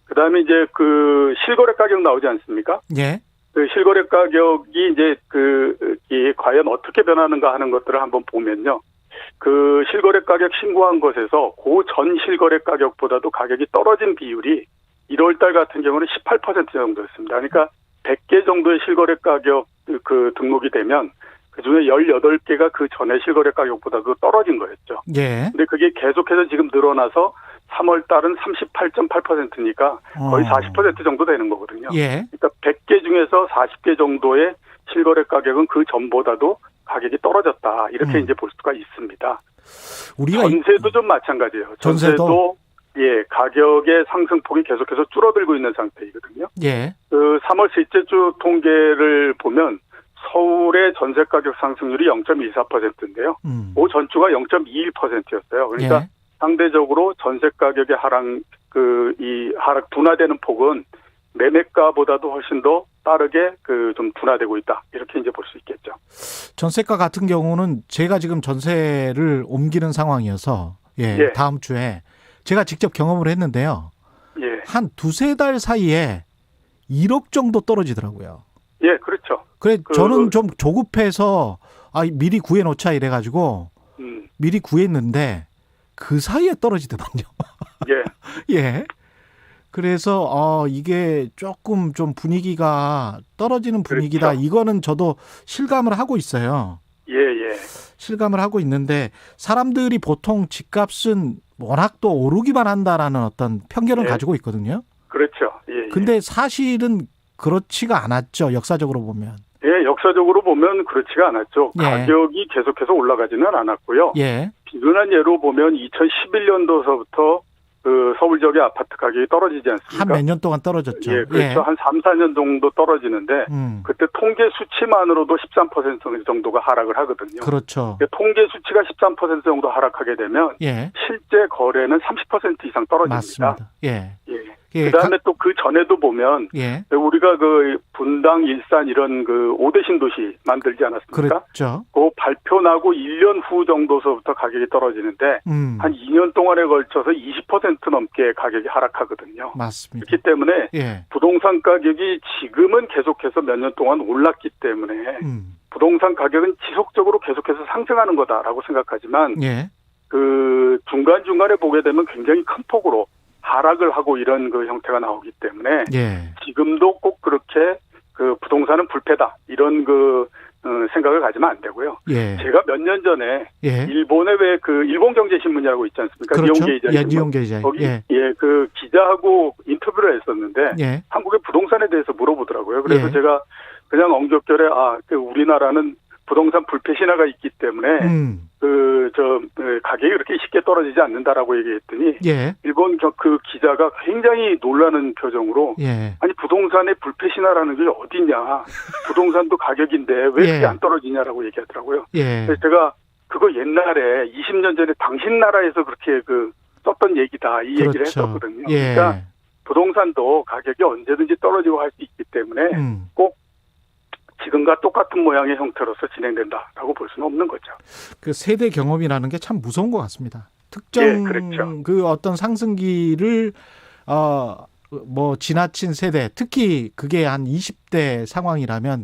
그다음에 이제 그 실거래 가격 나오지 않습니까? 예. 그 실거래 가격이 이제 이 과연 어떻게 변하는가 하는 것들을 한번 보면요. 그 실거래 가격 신고한 것에서 그 전 실거래 가격보다도 가격이 떨어진 비율이 1월 달 같은 경우는 18% 정도였습니다. 그러니까 100개 정도의 실거래 가격 그 등록이 되면 그중에 18개가 그 전에 실거래 가격보다도 떨어진 거였죠. 예. 근데 그게 계속해서 지금 늘어나서 3월 달은 38.8%니까 거의 40% 정도 되는 거거든요. 예. 그러니까 100개 중에서 40개 정도의 실거래 가격은 그 전보다도 가격이 떨어졌다. 이렇게 이제 볼 수가 있습니다. 우리가 전세도 좀 마찬가지예요. 전세도 예, 가격의 상승폭이 계속해서 줄어들고 있는 상태이거든요. 예. 그 3월 셋째 주 통계를 보면 서울의 전세 가격 상승률이 0.24%인데요. 그 전주가 0.21%였어요. 그러니까 예. 상대적으로 전세 가격의 하락 둔화되는 폭은 매매가보다도 훨씬 더 빠르게 좀 둔화되고 있다. 이렇게 이제 볼 수 있겠죠. 전세가 같은 경우는 제가 지금 전세를 옮기는 상황이어서 예. 다음 주에 제가 직접 경험을 했는데요. 예. 한 두세 달 사이에 1억 정도 떨어지더라고요. 예, 그렇죠. 그래 저는 좀 조급해서 미리 구해 놓자 이래 가지고 미리 구했는데 그 사이에 떨어지더만요. 예. 예. 그래서 이게 조금 좀 분위기가 떨어지는 분위기다. 그렇죠. 이거는 저도 실감을 하고 있어요. 예, 예. 실감을 하고 있는데 사람들이 보통 집값은 워낙 또 오르기만 한다라는 어떤 편견을 가지고 있거든요. 그렇죠. 예, 예. 근데 사실은 그렇지가 않았죠. 역사적으로 보면. 예, 역사적으로 보면 그렇지가 않았죠. 예. 가격이 계속해서 올라가지는 않았고요. 예. 비근한 예로 보면 2011년도서부터 그 서울 지역의 아파트 가격이 떨어지지 않습니까? 한 몇 년 동안 떨어졌죠. 예, 그렇죠. 예. 한 3, 4년 정도 떨어지는데 그때 통계 수치만으로도 13% 정도가 하락을 하거든요. 그렇죠. 통계 수치가 13% 정도 하락하게 되면 예. 실제 거래는 30% 이상 떨어집니다. 맞습니다. 예. 예. 예. 그다음에 또 그 전에도 보면 예. 우리가 그 분당, 일산 이런 그 5대 신도시 만들지 않았습니까? 그렇죠. 그 발표 나고 1년 후 정도서부터 가격이 떨어지는데 한 2년 동안에 걸쳐서 20% 넘게 가격이 하락하거든요. 맞습니다. 그렇기 때문에 예. 부동산 가격이 지금은 계속해서 몇 년 동안 올랐기 때문에 부동산 가격은 지속적으로 계속해서 상승하는 거다라고 생각하지만 예. 그 중간중간에 보게 되면 굉장히 큰 폭으로 하락을 하고 이런 그 형태가 나오기 때문에 예. 지금도 꼭 그렇게 그 부동산은 불패다 이런 그 생각을 가지면 안 되고요. 예. 제가 몇 년 전에 예. 일본의 왜 그 일본경제신문이라고 있지 않습니까? 그렇죠. 니혼게이자 예, 니혼게이자. 거기 예. 그 기자하고 인터뷰를 했었는데 예. 한국의 부동산에 대해서 물어보더라고요. 그래서 예. 제가 그냥 엉겹결에 그 우리나라는 부동산 불패 신화가 있기 때문에 가격이 그렇게 쉽게 떨어지지 않는다라고 얘기했더니 예. 일본 그 기자가 굉장히 놀라는 표정으로 예. 아니 부동산의 불패 신화라는 게 어딨냐 부동산도 가격인데 왜 그게 예. 안 떨어지냐라고 얘기하더라고요. 예. 그래서 제가 그거 옛날에 20년 전에 당신 나라에서 그렇게 그 썼던 얘기다 이 얘기를 그렇죠. 했었거든요. 예. 그러니까 부동산도 가격이 언제든지 떨어지고 할 수 있기 때문에 꼭 지금과 똑같은 모양의 형태로서 진행된다라고 볼 수는 없는 거죠. 그 세대 경험이라는 게 참 무서운 것 같습니다. 특정 예, 그렇죠. 그 어떤 상승기를 뭐 지나친 세대, 특히 그게 한 20대 상황이라면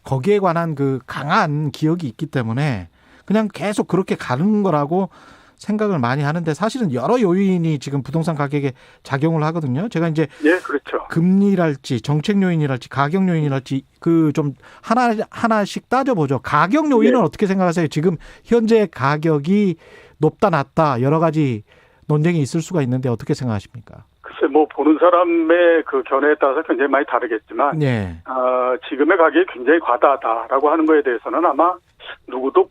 거기에 관한 그 강한 기억이 있기 때문에 그냥 계속 그렇게 가는 거라고 생각을 많이 하는데 사실은 여러 요인이 지금 부동산 가격에 작용을 하거든요. 제가 이제 예, 그렇죠. 금리랄지 정책 요인이랄지 가격 요인이랄지 그 좀 하나씩 따져보죠. 가격 요인은 예. 어떻게 생각하세요? 지금 현재 가격이 높다 낮다 여러 가지 논쟁이 있을 수가 있는데 어떻게 생각하십니까? 글쎄 뭐 보는 사람의 그 견해에 따라서 굉장히 많이 다르겠지만 예. 지금의 가격이 굉장히 과다하다라고 하는 거에 대해서는 아마 누구도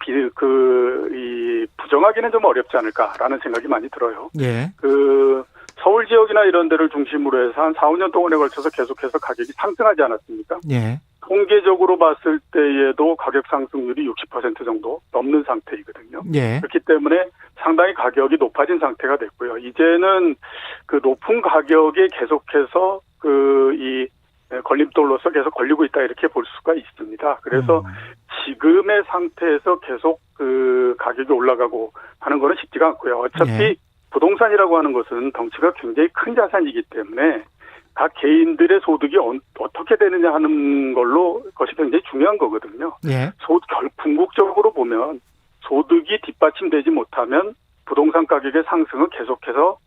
부정하기는 좀 어렵지 않을까라는 생각이 많이 들어요. 예. 그 서울 지역이나 이런 데를 중심으로 해서 한 4, 5년 동안에 걸쳐서 계속해서 가격이 상승하지 않았습니까? 예. 통계적으로 봤을 때에도 가격 상승률이 60% 정도 넘는 상태이거든요. 예. 그렇기 때문에 상당히 가격이 높아진 상태가 됐고요. 이제는 그 높은 가격에 계속해서 이 걸림돌로서 계속 걸리고 있다 이렇게 볼 수가 있습니다. 그래서 지금의 상태에서 계속 그 가격이 올라가고 하는 거는 쉽지가 않고요. 어차피 예. 부동산이라고 하는 것은 덩치가 굉장히 큰 자산이기 때문에 각 개인들의 소득이 어떻게 되느냐 하는 걸로 것이 굉장히 중요한 거거든요. 예. 궁극적으로 보면 소득이 뒷받침되지 못하면 부동산 가격의 상승은 계속해서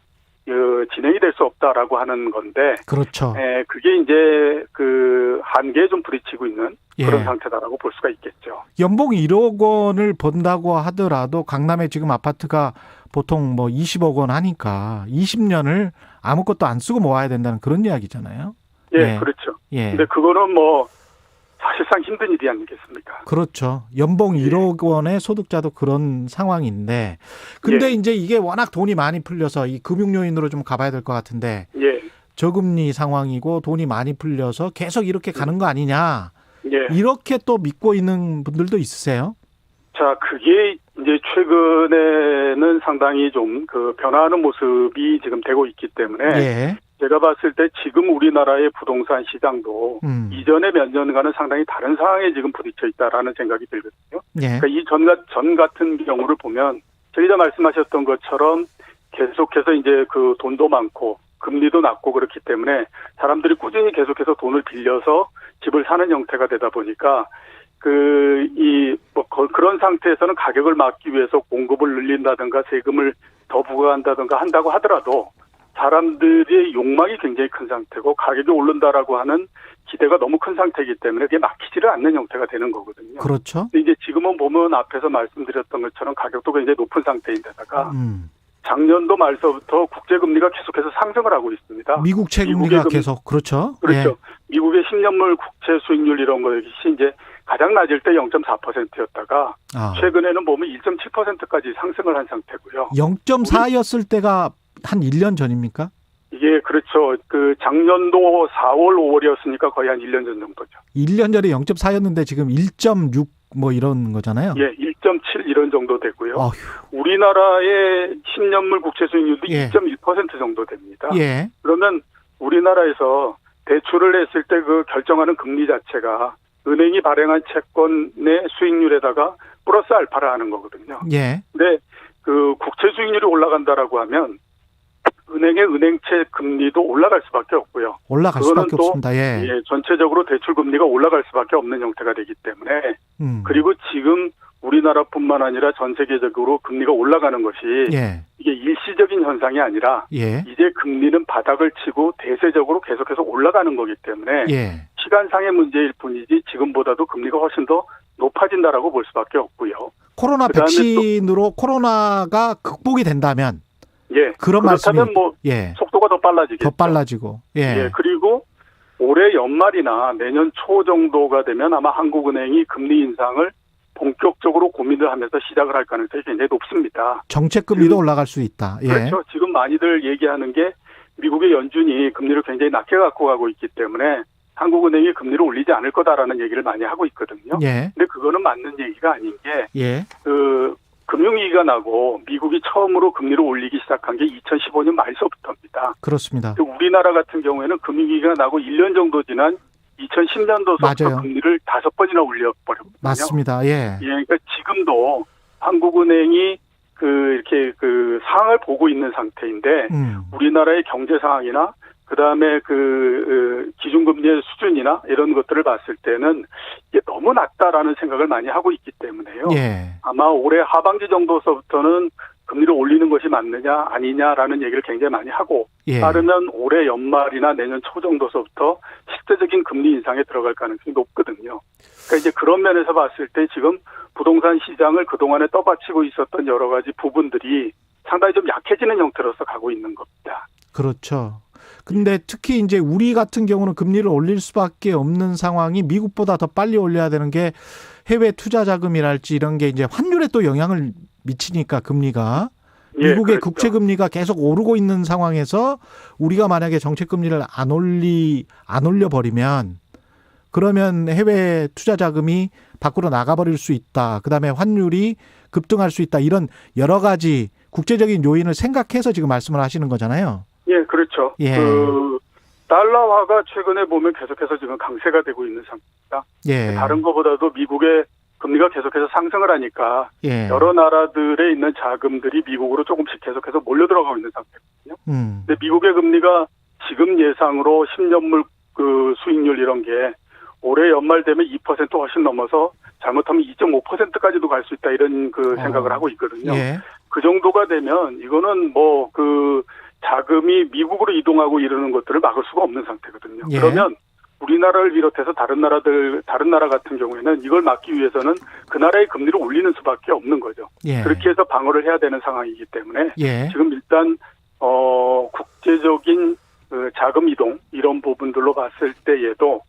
진행이 될 수 없다라고 하는 건데, 그렇죠. 그게 이제 그 한계에 좀 부딪히고 있는 그런 예. 상태다라고 볼 수가 있겠죠. 연봉 1억 원을 번다고 하더라도 강남에 지금 아파트가 보통 뭐 20억 원 하니까 20년을 아무것도 안 쓰고 모아야 된다는 그런 이야기잖아요. 예, 그렇죠. 예. 근데 그거는 뭐 사실상 힘든 일이 아니겠습니까? 그렇죠. 연봉 1억 원의 소득자도 그런 상황인데, 근데 예. 이제 이게 워낙 돈이 많이 풀려서 이 금융 요인으로 좀 가봐야 될 것 같은데, 예. 저금리 상황이고 돈이 많이 풀려서 계속 이렇게 가는 거 아니냐, 예. 이렇게 또 믿고 있는 분들도 있으세요? 자, 그게 이제 최근에는 상당히 좀 그 변화하는 모습이 지금 되고 있기 때문에 예. 제가 봤을 때 지금 우리나라의 부동산 시장도 이전에 몇 년간은 상당히 다른 상황에 지금 부딪혀 있다라는 생각이 들거든요. 예. 그러니까 이 전 같은 경우를 보면 저희가 말씀하셨던 것처럼 계속해서 이제 그 돈도 많고 금리도 낮고 그렇기 때문에 사람들이 꾸준히 계속해서 돈을 빌려서 집을 사는 형태가 되다 보니까 그런 상태에서는 가격을 막기 위해서 공급을 늘린다든가 세금을 더 부과한다든가 한다고 하더라도 사람들의 욕망이 굉장히 큰 상태고 가격이 오른다라고 하는 기대가 너무 큰 상태이기 때문에 그게 막히지를 않는 형태가 되는 거거든요. 그렇죠. 근데 이제 지금은 보면 앞에서 말씀드렸던 것처럼 가격도 굉장히 높은 상태인데다가 작년도 말서부터 국제금리가 계속해서 상승을 하고 있습니다. 미국 채금리가 계속 그렇죠. 그렇죠. 예. 미국의 10년물 국채 수익률 이런 것이 이제 가장 낮을 때 0.4%였다가 최근에는 보면 1.7%까지 상승을 한 상태고요. 0.4였을 때가 한 1년 전입니까? 이게 그렇죠. 그 작년도 4월, 5월이었으니까 거의 한 1년 전 정도죠. 1년 전에 0.4였는데 지금 1.6 뭐 이런 거잖아요. 예, 1.7 이런 정도 되고요. 어휴. 우리나라의 10년물 국채 수익률도 예. 2.1% 정도 됩니다. 예. 그러면 우리나라에서 대출을 했을 때 그 결정하는 금리 자체가 은행이 발행한 채권의 수익률에다가 플러스 알파를 하는 거거든요. 예. 근데 그 국채 수익률이 올라간다라고 하면 은행의 은행채 금리도 올라갈 수밖에 없고요. 올라갈 수밖에 없습니다. 예. 전체적으로 대출 금리가 올라갈 수밖에 없는 형태가 되기 때문에 그리고 지금 우리나라뿐만 아니라 전 세계적으로 금리가 올라가는 것이 예. 이게 일시적인 현상이 아니라 예. 이제 금리는 바닥을 치고 대세적으로 계속해서 올라가는 거기 때문에 예. 시간상의 문제일 뿐이지 지금보다도 금리가 훨씬 더 높아진다라고 볼 수밖에 없고요. 코로나 백신으로 코로나가 극복이 된다면 예. 그런 그렇다면 말씀이 예. 속도가 더 빨라지겠죠. 더 빨라지고. 예. 예. 그리고 올해 연말이나 내년 초 정도가 되면 아마 한국은행이 금리 인상을 본격적으로 고민을 하면서 시작을 할 가능성이 굉장히 높습니다. 정책금리도 올라갈 수 있다. 예. 그렇죠. 지금 많이들 얘기하는 게 미국의 연준이 금리를 굉장히 낮게 갖고 가고 있기 때문에 한국은행이 금리를 올리지 않을 거다라는 얘기를 많이 하고 있거든요. 예. 근데 그거는 맞는 얘기가 아닌 게 예. 금융위기가 나고 미국이 처음으로 금리를 올리기 시작한 게 2015년 말서부터입니다. 그렇습니다. 우리나라 같은 경우에는 금융위기가 나고 1년 정도 지난 2010년도부터 금리를 5번이나 올려버렸거든요. 맞습니다. 예. 예, 그러니까 지금도 한국은행이 이렇게 상황을 보고 있는 상태인데 우리나라의 경제 상황이나 그다음에 기준금리의 수준이나 이런 것들을 봤을 때는 이게 너무 낮다라는 생각을 많이 하고 있기 때문에요. 예. 아마 올해 하반기 정도서부터는 금리를 올리는 것이 맞느냐 아니냐라는 얘기를 굉장히 많이 하고 예. 따르면 올해 연말이나 내년 초 정도서부터 실제적인 금리 인상에 들어갈 가능성이 높거든요. 그러니까 이제 그런 면에서 봤을 때 지금 부동산 시장을 그동안에 떠받치고 있었던 여러 가지 부분들이 상당히 좀 약해지는 형태로서 가고 있는 겁니다. 그렇죠. 근데 특히 이제 우리 같은 경우는 금리를 올릴 수밖에 없는 상황이 미국보다 더 빨리 올려야 되는 게 해외 투자 자금이랄지 이런 게 이제 환율에 또 영향을 미치니까 금리가 미국의 그렇죠. 국채 금리가 계속 오르고 있는 상황에서 우리가 만약에 정책 금리를 안 올려 버리면 그러면 해외 투자 자금이 밖으로 나가버릴 수 있다. 그다음에 환율이 급등할 수 있다. 이런 여러 가지 국제적인 요인을 생각해서 지금 말씀을 하시는 거잖아요. 예, 그렇죠. 예. 달러화가 최근에 보면 계속해서 지금 강세가 되고 있는 상태입니다. 예. 다른 것보다도 미국의 금리가 계속해서 상승을 하니까 예. 여러 나라들에 있는 자금들이 미국으로 조금씩 계속해서 몰려 들어가고 있는 상태거든요. 근데 미국의 금리가 지금 예상으로 10년물 수익률 이런 게 올해 연말 되면 2% 훨씬 넘어서 잘못하면 2.5%까지도 갈 수 있다 이런 생각을 하고 있거든요. 예. 그 정도가 되면 이거는 자금이 미국으로 이동하고 이러는 것들을 막을 수가 없는 상태거든요. 예. 그러면 우리나라를 비롯해서 다른 나라 같은 경우에는 이걸 막기 위해서는 그 나라의 금리를 올리는 수밖에 없는 거죠. 예. 그렇게 해서 방어를 해야 되는 상황이기 때문에 예. 지금 일단 국제적인 자금 이동 이런 부분들로 봤을 때에도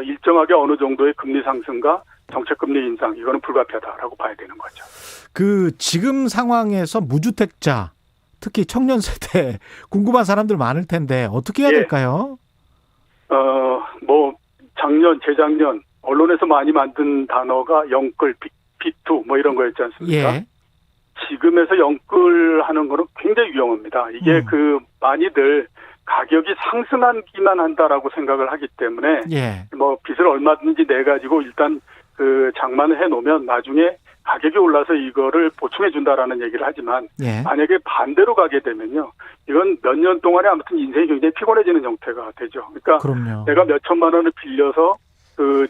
일정하게 어느 정도의 금리 상승과 정책 금리 인상 이거는 불가피하다라고 봐야 되는 거죠. 지금 상황에서 무주택자 특히 청년 세대 궁금한 사람들 많을 텐데 어떻게 해야 될까요? 재작년 언론에서 많이 만든 단어가 영끌, B2 이런 거였지 않습니까? 예. 지금에서 영끌하는 거는 굉장히 위험합니다. 이게 많이들 가격이 상승하기만 한다라고 생각을 하기 때문에 예. 빚을 얼마든지 내 가지고 일단 장만을 해 놓으면 나중에 가격이 올라서 이거를 보충해 준다라는 얘기를 하지만 예. 만약에 반대로 가게 되면요. 이건 몇 년 동안에 아무튼 인생이 굉장히 피곤해지는 형태가 되죠. 그러니까 그럼요. 내가 몇 천만 원을 빌려서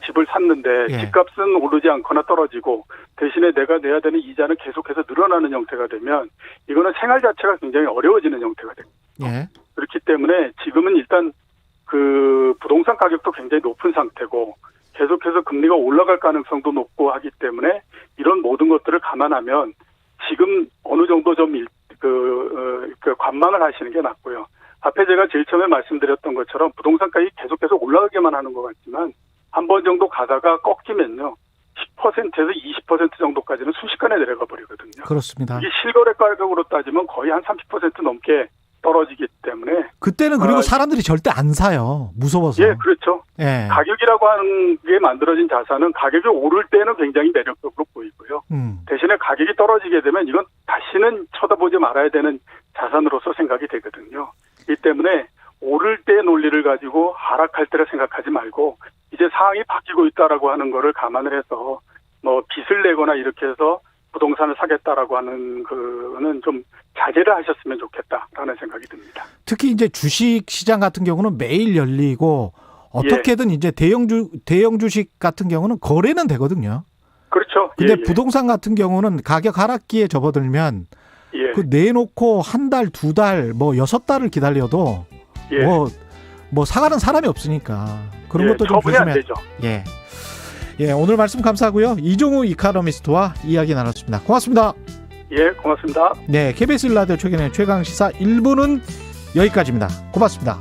집을 샀는데 예. 집값은 오르지 않거나 떨어지고 대신에 내가 내야 되는 이자는 계속해서 늘어나는 형태가 되면 이거는 생활 자체가 굉장히 어려워지는 형태가 됩니다. 예. 그렇기 때문에 지금은 일단 부동산 가격도 굉장히 높은 상태고 계속해서 금리가 올라갈 가능성도 높고 하기 때문에 이런 모든 것들을 감안하면 지금 어느 정도 좀 관망을 하시는 게 낫고요. 앞에 제가 제일 처음에 말씀드렸던 것처럼 부동산 가격이 계속해서 올라가기만 하는 것 같지만 한 번 정도 가다가 꺾이면요. 10%에서 20% 정도까지는 순식간에 내려가 버리거든요. 그렇습니다. 이게 실거래 가격으로 따지면 거의 한 30% 넘게 떨어지기 때문에 그때는 그리고 사람들이 절대 안 사요. 무서워서. 예, 그렇죠. 예. 가격이라고 하는 게 만들어진 자산은 가격이 오를 때는 굉장히 매력적으로 보이고요. 대신에 가격이 떨어지게 되면 이건 다시는 쳐다보지 말아야 되는 자산으로서 생각이 되거든요. 이 때문에 오를 때의 논리를 가지고 하락할 때를 생각하지 말고 이제 상황이 바뀌고 있다라고 하는 거를 감안을 해서 뭐 빚을 내거나 이렇게 해서 부동산을 사겠다라고 하는 거는 좀 자제를 하셨으면 좋겠다라는 생각이 듭니다. 특히 이제 주식 시장 같은 경우는 매일 열리고 어떻게든 이제 대형 주식 같은 경우는 거래는 되거든요. 그렇죠. 근데 부동산 같은 경우는 가격 하락기에 접어들면 그 내놓고 한 달, 두 달, 뭐 6달을 기다려도 뭐 사가는 사람이 없으니까 그런 것도 좀 처분이 안 되죠. 오늘 말씀 감사하고요. 이종우 이카노미스트와 이야기 나눴습니다. 고맙습니다. 고맙습니다. 네, KBS 1라디오 최경영의 최강시사 1부는 여기까지입니다. 고맙습니다.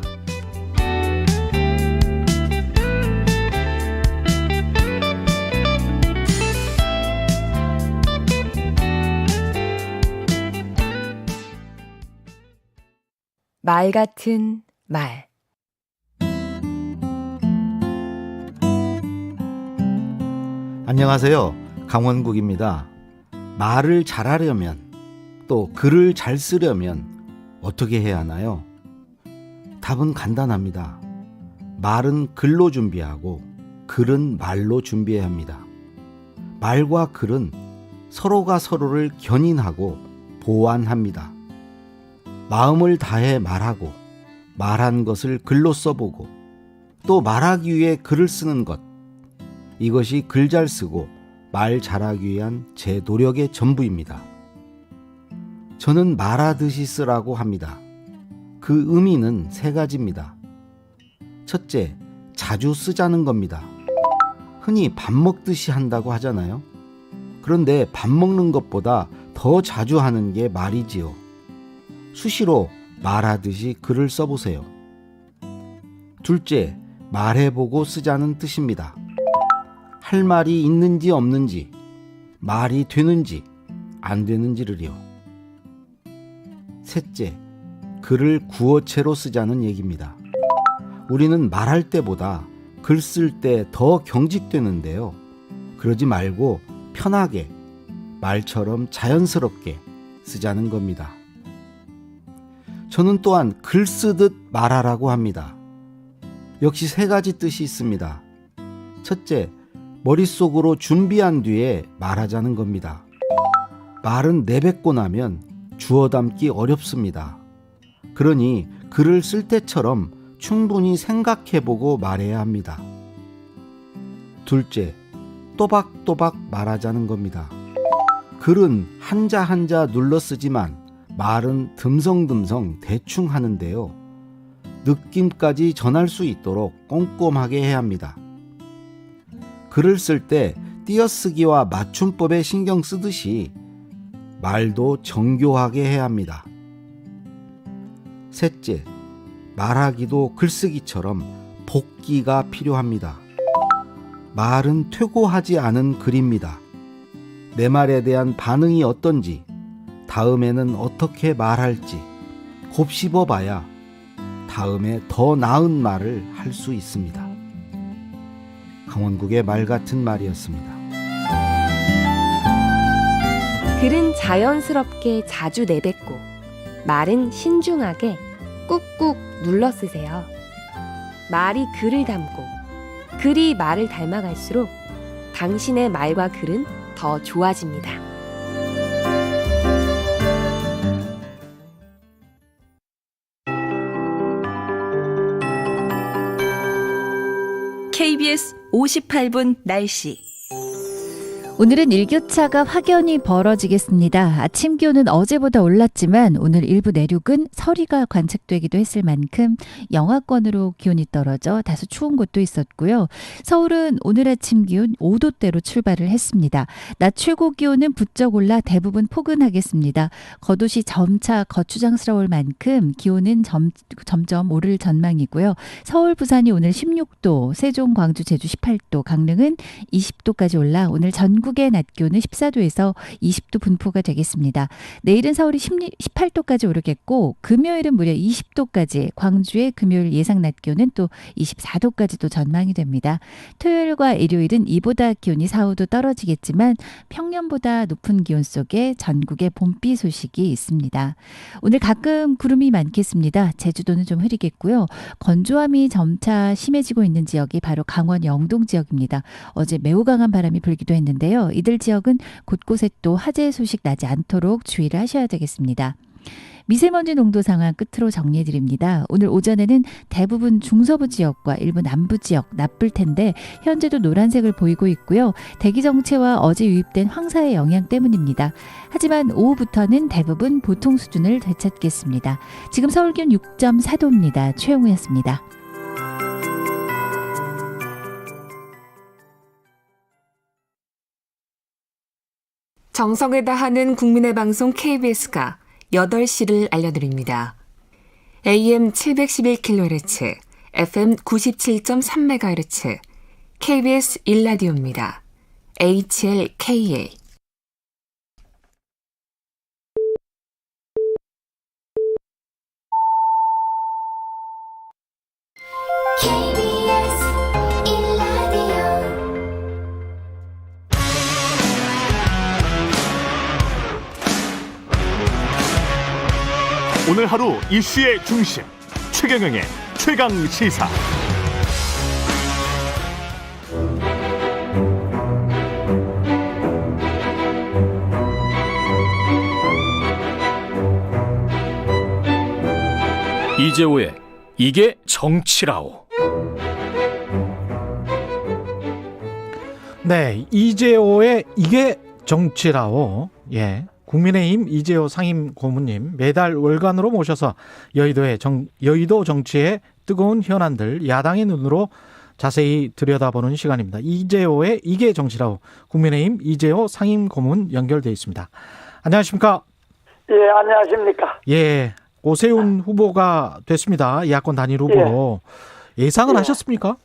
말 같은 말. 안녕하세요. 강원국입니다. 말을 잘하려면 또 글을 잘 쓰려면 어떻게 해야 하나요? 답은 간단합니다. 말은 글로 준비하고 글은 말로 준비해야 합니다. 말과 글은 서로가 서로를 견인하고 보완합니다. 마음을 다해 말하고 말한 것을 글로 써보고 또 말하기 위해 글을 쓰는 것, 이것이 글 잘 쓰고 말 잘하기 위한 제 노력의 전부입니다. 저는 말하듯이 쓰라고 합니다. 그 의미는 3가지입니다. 첫째, 자주 쓰자는 겁니다. 흔히 밥 먹듯이 한다고 하잖아요. 그런데 밥 먹는 것보다 더 자주 하는 게 말이지요. 수시로 말하듯이 글을 써보세요. 둘째, 말해보고 쓰자는 뜻입니다. 할 말이 있는지 없는지, 말이 되는지 안 되는지를요. 셋째, 글을 구어체로 쓰자는 얘기입니다. 우리는 말할 때보다 글 쓸 때 더 경직되는데요. 그러지 말고 편하게, 말처럼 자연스럽게 쓰자는 겁니다. 저는 또한 글 쓰듯 말하라고 합니다. 역시 3가지 뜻이 있습니다. 첫째, 머릿속으로 준비한 뒤에 말하자는 겁니다. 말은 내뱉고 나면 주워 담기 어렵습니다. 그러니 글을 쓸 때처럼 충분히 생각해보고 말해야 합니다. 둘째, 또박또박 말하자는 겁니다. 글은 한자 한자 눌러 쓰지만 말은 듬성듬성 대충 하는데요. 느낌까지 전할 수 있도록 꼼꼼하게 해야 합니다. 글을 쓸 때 띄어쓰기와 맞춤법에 신경 쓰듯이 말도 정교하게 해야 합니다. 셋째, 말하기도 글쓰기처럼 복기가 필요합니다. 말은 퇴고하지 않은 글입니다. 내 말에 대한 반응이 어떤지, 다음에는 어떻게 말할지 곱씹어 봐야 다음에 더 나은 말을 할 수 있습니다. 강원국의 말 같은 말이었습니다. 글은 자연스럽게 자주 내뱉고 말은 신중하게 꾹꾹 눌러 쓰세요. 말이 글을 닮고 글이 말을 닮아갈수록 당신의 말과 글은 더 좋아집니다. KBS 58분 날씨. 오늘은 일교차가 확연히 벌어지겠습니다. 아침 기온은 어제보다 올랐지만 오늘 일부 내륙은 서리가 관측되기도 했을 만큼 영하권으로 기온이 떨어져 다소 추운 곳도 있었고요. 서울은 오늘 아침 기온 5도대로 출발을 했습니다. 낮 최고 기온은 부쩍 올라 대부분 포근하겠습니다. 겉옷이 점차 거추장스러울 만큼 기온은 점점 오를 전망이고요. 서울, 부산이 오늘 16도, 세종, 광주, 제주 18도, 강릉은 20도까지 올라 오늘 전국 전국의 낮 기온은 14도에서 20도 분포가 되겠습니다. 내일은 서울이 18도까지 오르겠고 금요일은 무려 20도까지, 광주의 금요일 예상 낮 기온은 또 24도까지도 전망이 됩니다. 토요일과 일요일은 이보다 기온이 4, 5도 떨어지겠지만 평년보다 높은 기온 속에 전국에 봄비 소식이 있습니다. 오늘 가끔 구름이 많겠습니다. 제주도는 좀 흐리겠고요. 건조함이 점차 심해지고 있는 지역이 바로 강원 영동 지역입니다. 어제 매우 강한 바람이 불기도 했는데요. 이들 지역은 곳곳에 또 화재 소식 나지 않도록 주의를 하셔야 되겠습니다. 미세먼지 농도 상황 끝으로 정리해드립니다. 오늘 오전에는 대부분 중서부 지역과 일부 남부 지역 나쁠 텐데 현재도 노란색을 보이고 있고요. 대기 정체와 어제 유입된 황사의 영향 때문입니다. 하지만 오후부터는 대부분 보통 수준을 되찾겠습니다. 지금 서울 기온 6.4도입니다. 최영우였습니다. 정성을 다하는 국민의 방송 KBS가 8시를 알려드립니다. AM 711kHz, FM 97.3MHz, KBS 1라디오입니다. HLKA. 오늘 하루 이슈의 중심 최경영의 최강 시사. 이재호의 이게 정치라오. 네, 이재호의 이게 정치라오. 예. 국민의힘 이재호 상임 고문님 매달 월간으로 모셔서 여의도 정치의 뜨거운 현안들 야당의 눈으로 자세히 들여다보는 시간입니다. 이재호의 이게 정치라고 국민의힘 이재호 상임 고문 연결돼 있습니다. 안녕하십니까? 예, 안녕하십니까? 예, 오세훈 후보가 됐습니다. 야권 단일 후보로. 예상은 하셨습니까?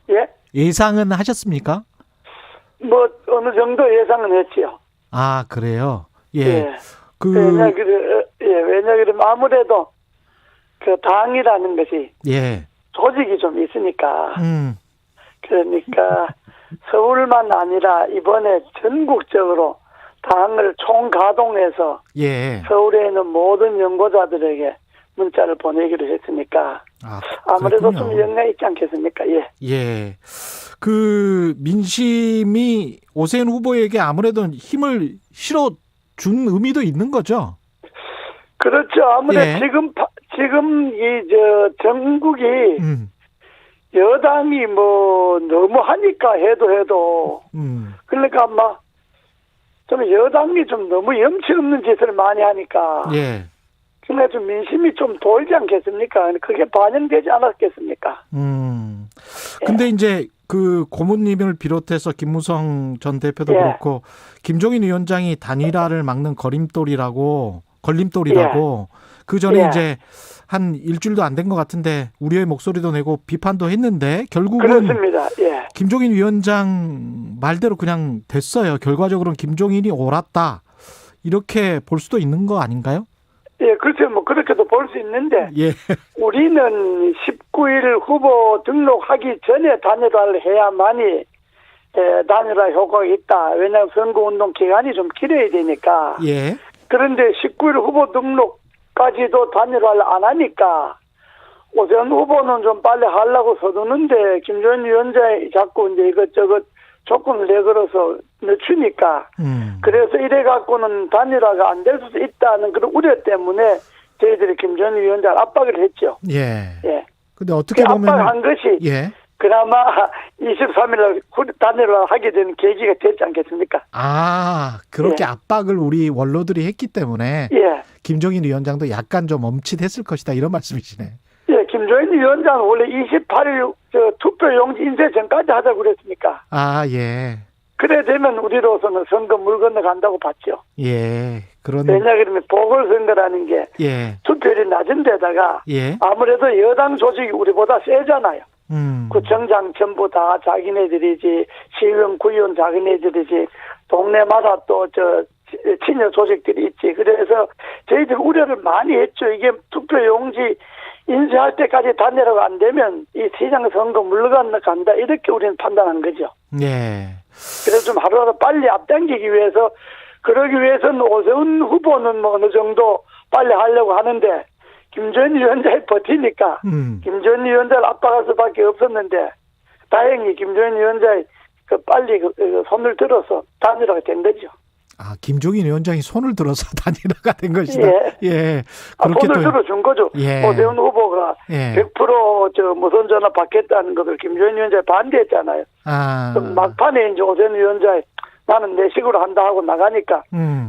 예? 예상은 하셨습니까? 뭐 어느 정도 예상은 했지요. 아, 그래요? 예. 왜냐하면 아무래도 그 당이라는 것이 조직이 좀 있으니까. 그러니까 서울만 아니라 이번에 전국적으로 당을 총가동해서 서울에 있는 모든 연구자들에게 문자를 보내기로 했으니까 아무래도 좀 영향이 있지 않겠습니까? 예. 그 민심이 오세훈 후보에게 아무래도 힘을 실어준 의미도 있는 거죠. 그렇죠. 아무래도 지금 전국이 여당이 뭐 너무 하니까 해도 그러니까 아마 좀 여당이 좀 너무 염치 없는 짓을 많이 하니까 그러니까 좀 민심이 좀 돌지 않겠습니까? 그게 반영되지 않았겠습니까? 근데 이제 그 고문님을 비롯해서 김무성 전 대표도 그렇고 김종인 위원장이 단일화를 막는 걸림돌이라고 그 전에 이제 한 일주일도 안 된 것 같은데 우려의 목소리도 내고 비판도 했는데 결국은 그렇습니다. 김종인 위원장 말대로 그냥 됐어요. 결과적으로는 김종인이 옳았다 이렇게 볼 수도 있는 거 아닌가요? 예, 그렇죠. 뭐 그렇게도 볼 수 있는데 우리는 19일 후보 등록하기 전에 단일화를 해야만이 단일화 효과가 있다. 왜냐하면 선거운동 기간이 좀 길어야 되니까. 그런데 19일 후보 등록까지도 단일화를 안 하니까 오세훈 후보는 좀 빨리 하려고 서두는데 김종인 위원장이 자꾸 이제 이것저것 조건을 내걸어서 늦추니까 그래서 이래 갖고는 단일화가 안 될 수도 있다는 그런 우려 때문에 저희들이 김종인 위원장 압박을 했죠. 근데 어떻게 보면 압박한 것이 그나마 23일 단일화 하게 된 계기가 됐지 않겠습니까? 아, 그렇게 압박을 우리 원로들이 했기 때문에 김종인 위원장도 약간 좀 멈칫했을 것이다 이런 말씀이시네. 김종인 위원장은 원래 28일 투표용지 인쇄 전까지 하자고 그랬으니까. 그래 되면 우리로서는 선거 물 건너간다고 봤죠. 왜냐하면 보궐선거라는 게 투표율이 낮은 데다가 아무래도 여당 조직이 우리보다 세잖아요. 구청장 전부 다 자기네들이지, 시의원, 구의원 자기네들이지, 동네마다 또 친여 조직들이 있지. 그래서 저희들 우려를 많이 했죠. 이게 투표용지 인쇄할 때까지 단일화가 안 되면 이 시장 선거 물러간다 이렇게 우리는 판단한 거죠. 네. 그래서 좀 하루라도 빨리 앞당기기 위해서, 그러기 위해서는 오세훈 후보는 뭐 어느 정도 빨리 하려고 하는데 김주현 위원장이 버티니까 김주현 위원장을 압박할 수밖에 없었는데 다행히 김주현 위원장이 빨리 손을 들어서 단일화가 된 거죠. 아, 김종인 위원장이 손을 들어서 단일화가 된 것이다. 예. 그렇게 손을 들어준 거죠. 예. 오세훈 후보가 100% 무선 전화 받겠다는 것을 김주현 위원장이 반대했잖아요. 막판에 이제 오세훈 위원장이 나는 내 식으로 한다 하고 나가니까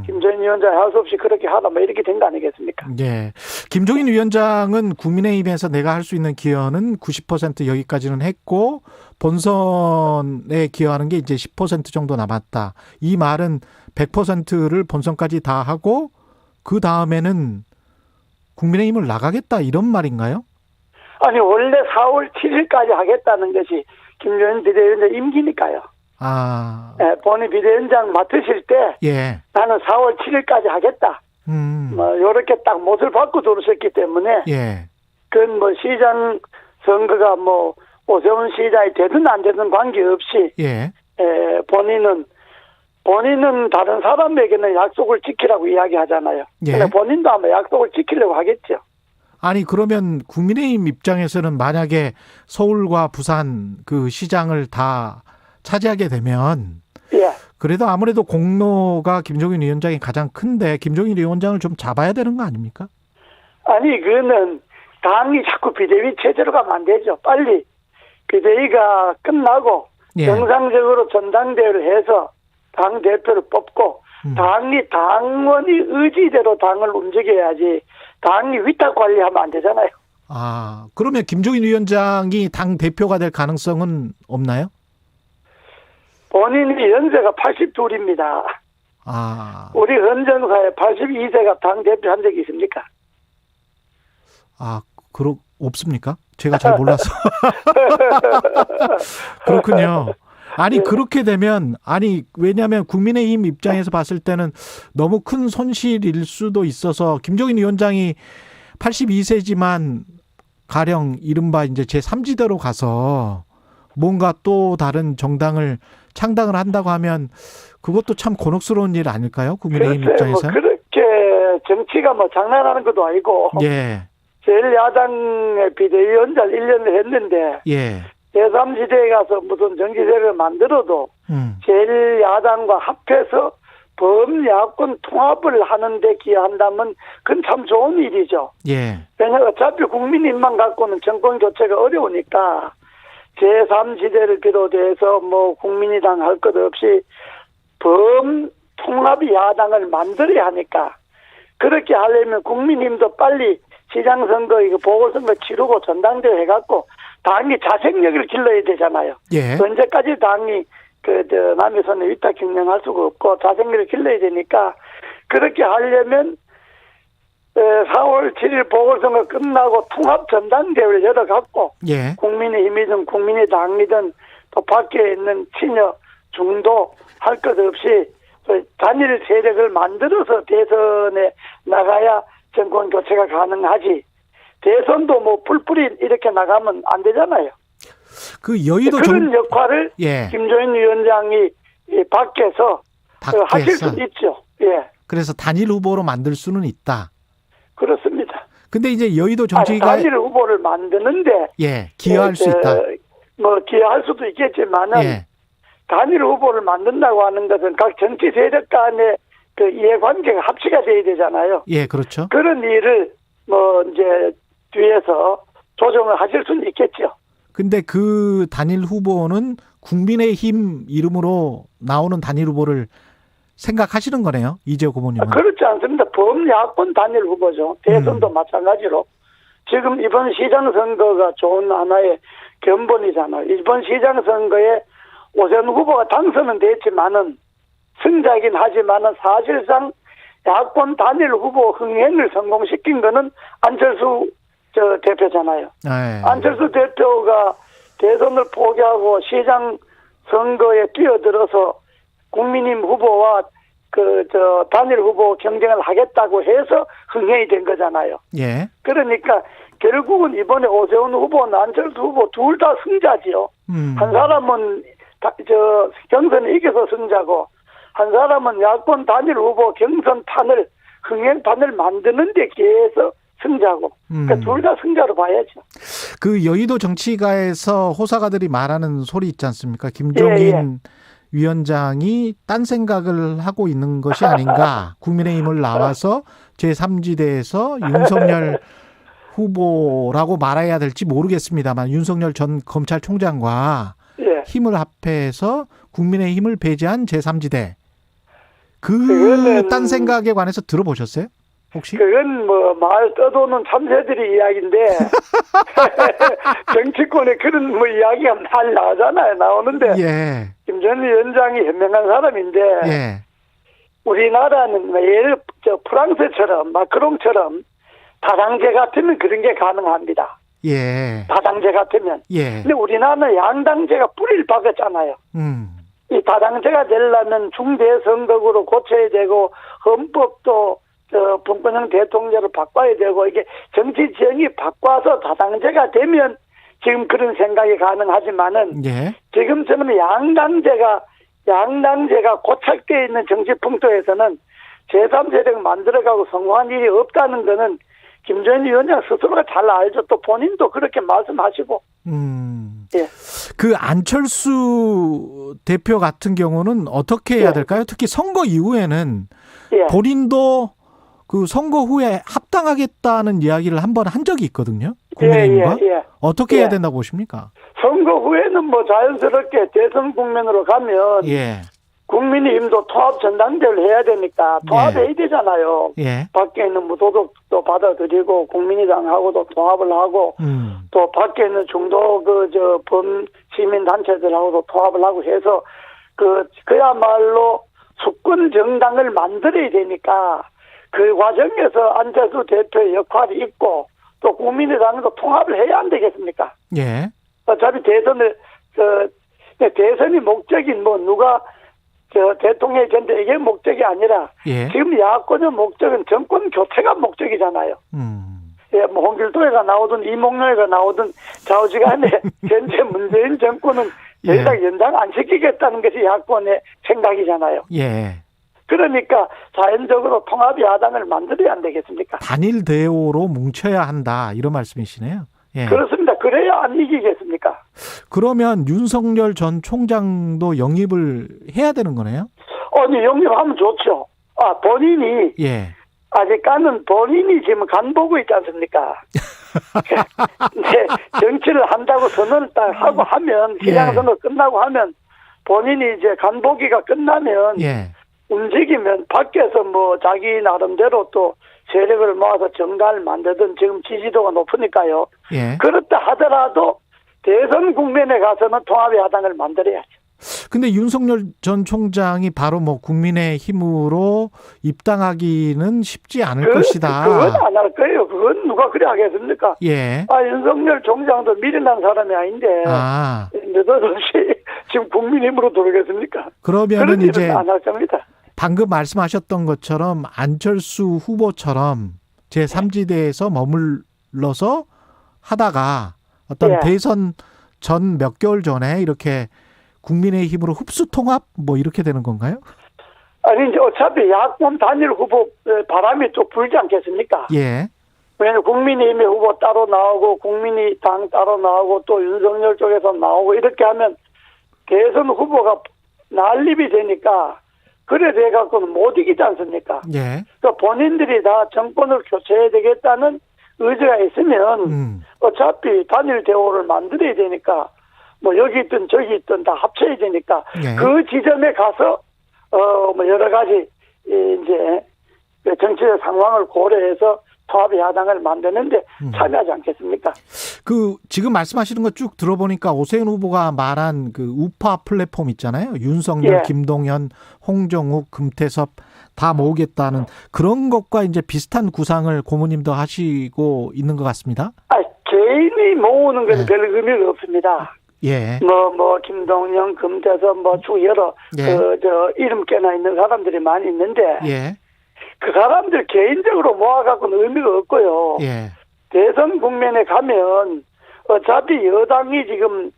김종인 위원장이 할 수 없이 그렇게 하다 뭐 이렇게 된 거 아니겠습니까? 예. 김종인 위원장은 국민의힘에서 내가 할 수 있는 기여는 90% 여기까지는 했고 본선에 기여하는 게 이제 10% 정도 남았다. 이 말은 100%를 본선까지 다 하고 그 다음에는 국민의힘을 나가겠다 이런 말인가요? 아니 원래 4월 7일까지 하겠다는 것이 김종인 비대위원장 임기니까요. 네, 본인 비대위원장 맡으실 때 나는 4월 7일까지 하겠다. 뭐 이렇게 딱 못을 받고 들어오셨기 때문에 그건 뭐 시장 선거가 뭐 오세훈 시장이 되든 안 되든 관계없이 본인은 다른 사람에게는 약속을 지키라고 이야기하잖아요. 근데 본인도 아마 약속을 지키려고 하겠죠. 아니 그러면 국민의힘 입장에서는 만약에 서울과 부산 그 시장을 다 차지하게 되면 그래도 아무래도 공로가 김종인 위원장이 가장 큰데 김종인 위원장을 좀 잡아야 되는 거 아닙니까? 아니 그거는 당이 자꾸 비대위 체제로 가면 안 되죠. 빨리 비대위가 끝나고 정상적으로 전당대회를 해서 당 대표를 뽑고 당이 당원이 의지대로 당을 움직여야지 당이 위탁 관리하면 안 되잖아요. 그러면 김종인 위원장이 당 대표가 될 가능성은 없나요? 본인이 연세가 82입니다. 우리 헌정사에 82세가 당 대표 한 적이 있습니까? 없습니까? 제가 잘 몰라서. 그렇군요. 아니 그렇게 되면 왜냐하면 국민의힘 입장에서 봤을 때는 너무 큰 손실일 수도 있어서 김종인 위원장이 82세지만 가령 이른바 이제 제3지대로 가서 뭔가 또 다른 정당을 창당을 한다고 하면 그것도 참 곤혹스러운 일 아닐까요? 국민의힘 입장에서는. 뭐 그렇게 정치가 뭐 장난하는 것도 아니고 제1야당의 비대위원장 1년을 했는데 제3지대에 가서 무슨 정치세력을 만들어도 제1야당과 합해서 범야권 통합을 하는데 기여한다면 그건 참 좋은 일이죠. 왜냐하면 어차피 국민힘만 갖고는 정권 교체가 어려우니까 제3지대를 비롯해서 뭐 국민의당 할 것 없이 범통합 야당을 만들어야 하니까 그렇게 하려면 국민힘도 빨리 시장선거 이거 보궐선거 치르고 전당대회 해갖고 당이 자생력을 길러야 되잖아요. 언제까지 당이 남의 손에 위탁 경영할 수가 없고 자생력을 길러야 되니까 그렇게 하려면 4월 7일 보궐선거 끝나고 통합 전당대회를 열어갖고 국민의힘이든 국민의당이든 또 밖에 있는 친여 중도 할 것 없이 단일 세력을 만들어서 대선에 나가야 정권 교체가 가능하지. 대선도 뭐 뿔뿔이 이렇게 나가면 안 되잖아요. 그 여의도 그런 역할을 김종인 위원장이 밖에서 하실 수 있죠. 그래서 단일 후보로 만들 수는 있다. 그렇습니다. 근데 이제 여의도 정치가 단일 후보를 만드는데 기여할 수 있다. 뭐 기여할 수도 있겠지만은 단일 후보를 만든다고 하는 것은 각 정치 세력 간의 그 이해관계가 합치가 돼야 되잖아요. 그렇죠. 그런 일을 뭐 이제 뒤에서 조정을 하실 수는 있겠죠. 근데 그 단일 후보는 국민의힘 이름으로 나오는 단일 후보를 생각하시는 거네요. 이재호 고모님은. 그렇지 않습니다. 범야권 단일 후보죠. 대선도 마찬가지로. 지금 이번 시장 선거가 좋은 하나의 견본이잖아요. 이번 시장 선거에 오세훈 후보가 당선은 됐지만은 승자이긴 하지만은 사실상 야권 단일 후보 흥행을 성공시킨 거는 안철수 대표잖아요. 안철수 대표가 대선을 포기하고 시장 선거에 뛰어들어서 국민의힘 후보와 단일 후보 경쟁을 하겠다고 해서 흥행이 된 거잖아요. 예. 그러니까 결국은 이번에 오세훈 후보나 안철수 후보 둘 다 승자지요. 한 사람은 경선에 이겨서 승자고, 한 사람은 야권 단일 후보 경선판을 흥행판을 만드는 데 기해서 승자고. 그러니까 둘 다 승자로 봐야죠. 그 여의도 정치가에서 호사가들이 말하는 소리 있지 않습니까? 김종인 위원장이 딴 생각을 하고 있는 것이 아닌가. 국민의힘을 나와서 제3지대에서 윤석열 후보라고 말해야 될지 모르겠습니다만 윤석열 전 검찰총장과 힘을 합해서 국민의힘을 배제한 제3지대. 그 딴 생각에 관해서 들어보셨어요? 혹시? 그건 말 떠도는 참새들이 이야기인데 정치권에 그런 이야기가 많이 나오잖아요. 나오는데 김 전 위원장이 현명한 사람인데 우리나라는 예를 프랑스처럼 마크롱처럼 다당제 같으면 그런 게 가능합니다. 다당제 같으면. 근데 우리나라는 양당제가 뿌리를 박았잖아요. 이 다당제가 되려면 중대선거구로 고쳐야 되고 헌법도 분권형 대통령을 바꿔야 되고 이게 정치 지형이 바꿔서 다당제가 되면 지금 그런 생각이 가능하지만은 지금처럼 양당제가 고착되어 있는 정치 풍토에서는 제3세력 만들어가고 성공한 일이 없다는 거는 김정인 위원장 스스로가 잘 알죠. 또 본인도 그렇게 말씀하시고. 그 안철수 대표 같은 경우는 어떻게 해야 될까요? 특히 선거 이후에는 본인도 그 선거 후에 합당하겠다는 이야기를 한번 한 적이 있거든요. 국민의힘과. 어떻게 해야 된다고 보십니까? 선거 후에는 자연스럽게 대선 국면으로 가면 국민의힘도 통합 전당대회를 해야 되니까 통합해야 되잖아요. 밖에 있는 무소속도 받아들이고 국민의당하고도 통합을 하고 또 밖에 있는 중도 범시민단체들하고도 통합을 하고 해서 그야말로 수권 정당을 만들어야 되니까 그 과정에서 안철수 대표의 역할이 있고 또 국민의당도 통합을 해야 안 되겠습니까? 어차피 대선이 목적인 홍길동의 대통령이 된다 이게 목적이 아니라 지금 야권의 목적은 정권 교체가 목적이잖아요. 홍길동이가 나오든 이몽룡이가 나오든 좌우지간에 현재 문재인 정권은 더 이상 연장 안 시키겠다는 것이 야권의 생각이잖아요. 그러니까 자연적으로 통합 야당을 만들어야 안 되겠습니까? 단일 대오로 뭉쳐야 한다 이런 말씀이시네요. 그렇습니다. 그래야 안 이기겠습니까? 그러면 윤석열 전 총장도 영입을 해야 되는 거네요? 영입하면 좋죠. 본인이 아직까지는 본인이 지금 간보고 있지 않습니까? 정치를 한다고 선언을 딱 하고 하면 시장선거 끝나고 하면 본인이 이제 간보기가 끝나면 움직이면 밖에서 자기 나름대로 또 세력을 모아서 정당을 만들든 지금 지지도가 높으니까요. 그렇다 하더라도 대선 국면에 가서는 통합의 야당을 만들어야죠. 근데 윤석열 전 총장이 바로 국민의힘으로 입당하기는 쉽지 않을 것이다. 그건 안 할 거예요. 그건 누가 그래 하겠습니까? 윤석열 총장도 미련한 사람이 아닌데 느닷없이 지금 국민의힘으로 들어오겠습니까? 그러면은 이제 안 할 겁니다. 방금 말씀하셨던 것처럼 안철수 후보처럼 제3지대에서 머물러서 하다가 어떤 대선 전 몇 개월 전에 이렇게 국민의힘으로 흡수 통합 이렇게 되는 건가요? 아니 이제 어차피 야권 단일 후보 바람이 또 불지 않겠습니까? 왜냐하면 국민의힘의 후보 따로 나오고 국민의당 따로 나오고 또 윤석열 쪽에서 나오고 이렇게 하면 대선 후보가 난립이 되니까 그래 돼갖고는 못 이기지 않습니까? 그러니까 본인들이 다 정권을 교체해야 되겠다는 의지가 있으면 어차피 단일 대오를 만들어야 되니까 여기 있든 저기 있든 다 합쳐야 되니까 그 지점에 가서 여러 가지 이제 정치적 상황을 고려해서 통합의 야당을 만드는데 참여하지 않겠습니까? 지금 말씀하시는 거 쭉 들어보니까 오세훈 후보가 말한 우파 플랫폼 있잖아요. 윤석열, 김동연, 홍정욱, 금태섭 다 모으겠다는 그런 것과 이제 비슷한 구상을 고모님도 하시고 있는 것 같습니다. 개인이 모으는 건 별 의미가 없습니다. 예. 김동영, 금태섭, 쭉 여러, 예. 이름 깨나 있는 사람들이 많이 있는데, 예. 그 사람들 개인적으로 모아갖고는 의미가 없고요. 예. 대선 국면에 가면, 어차피 여당이 지금,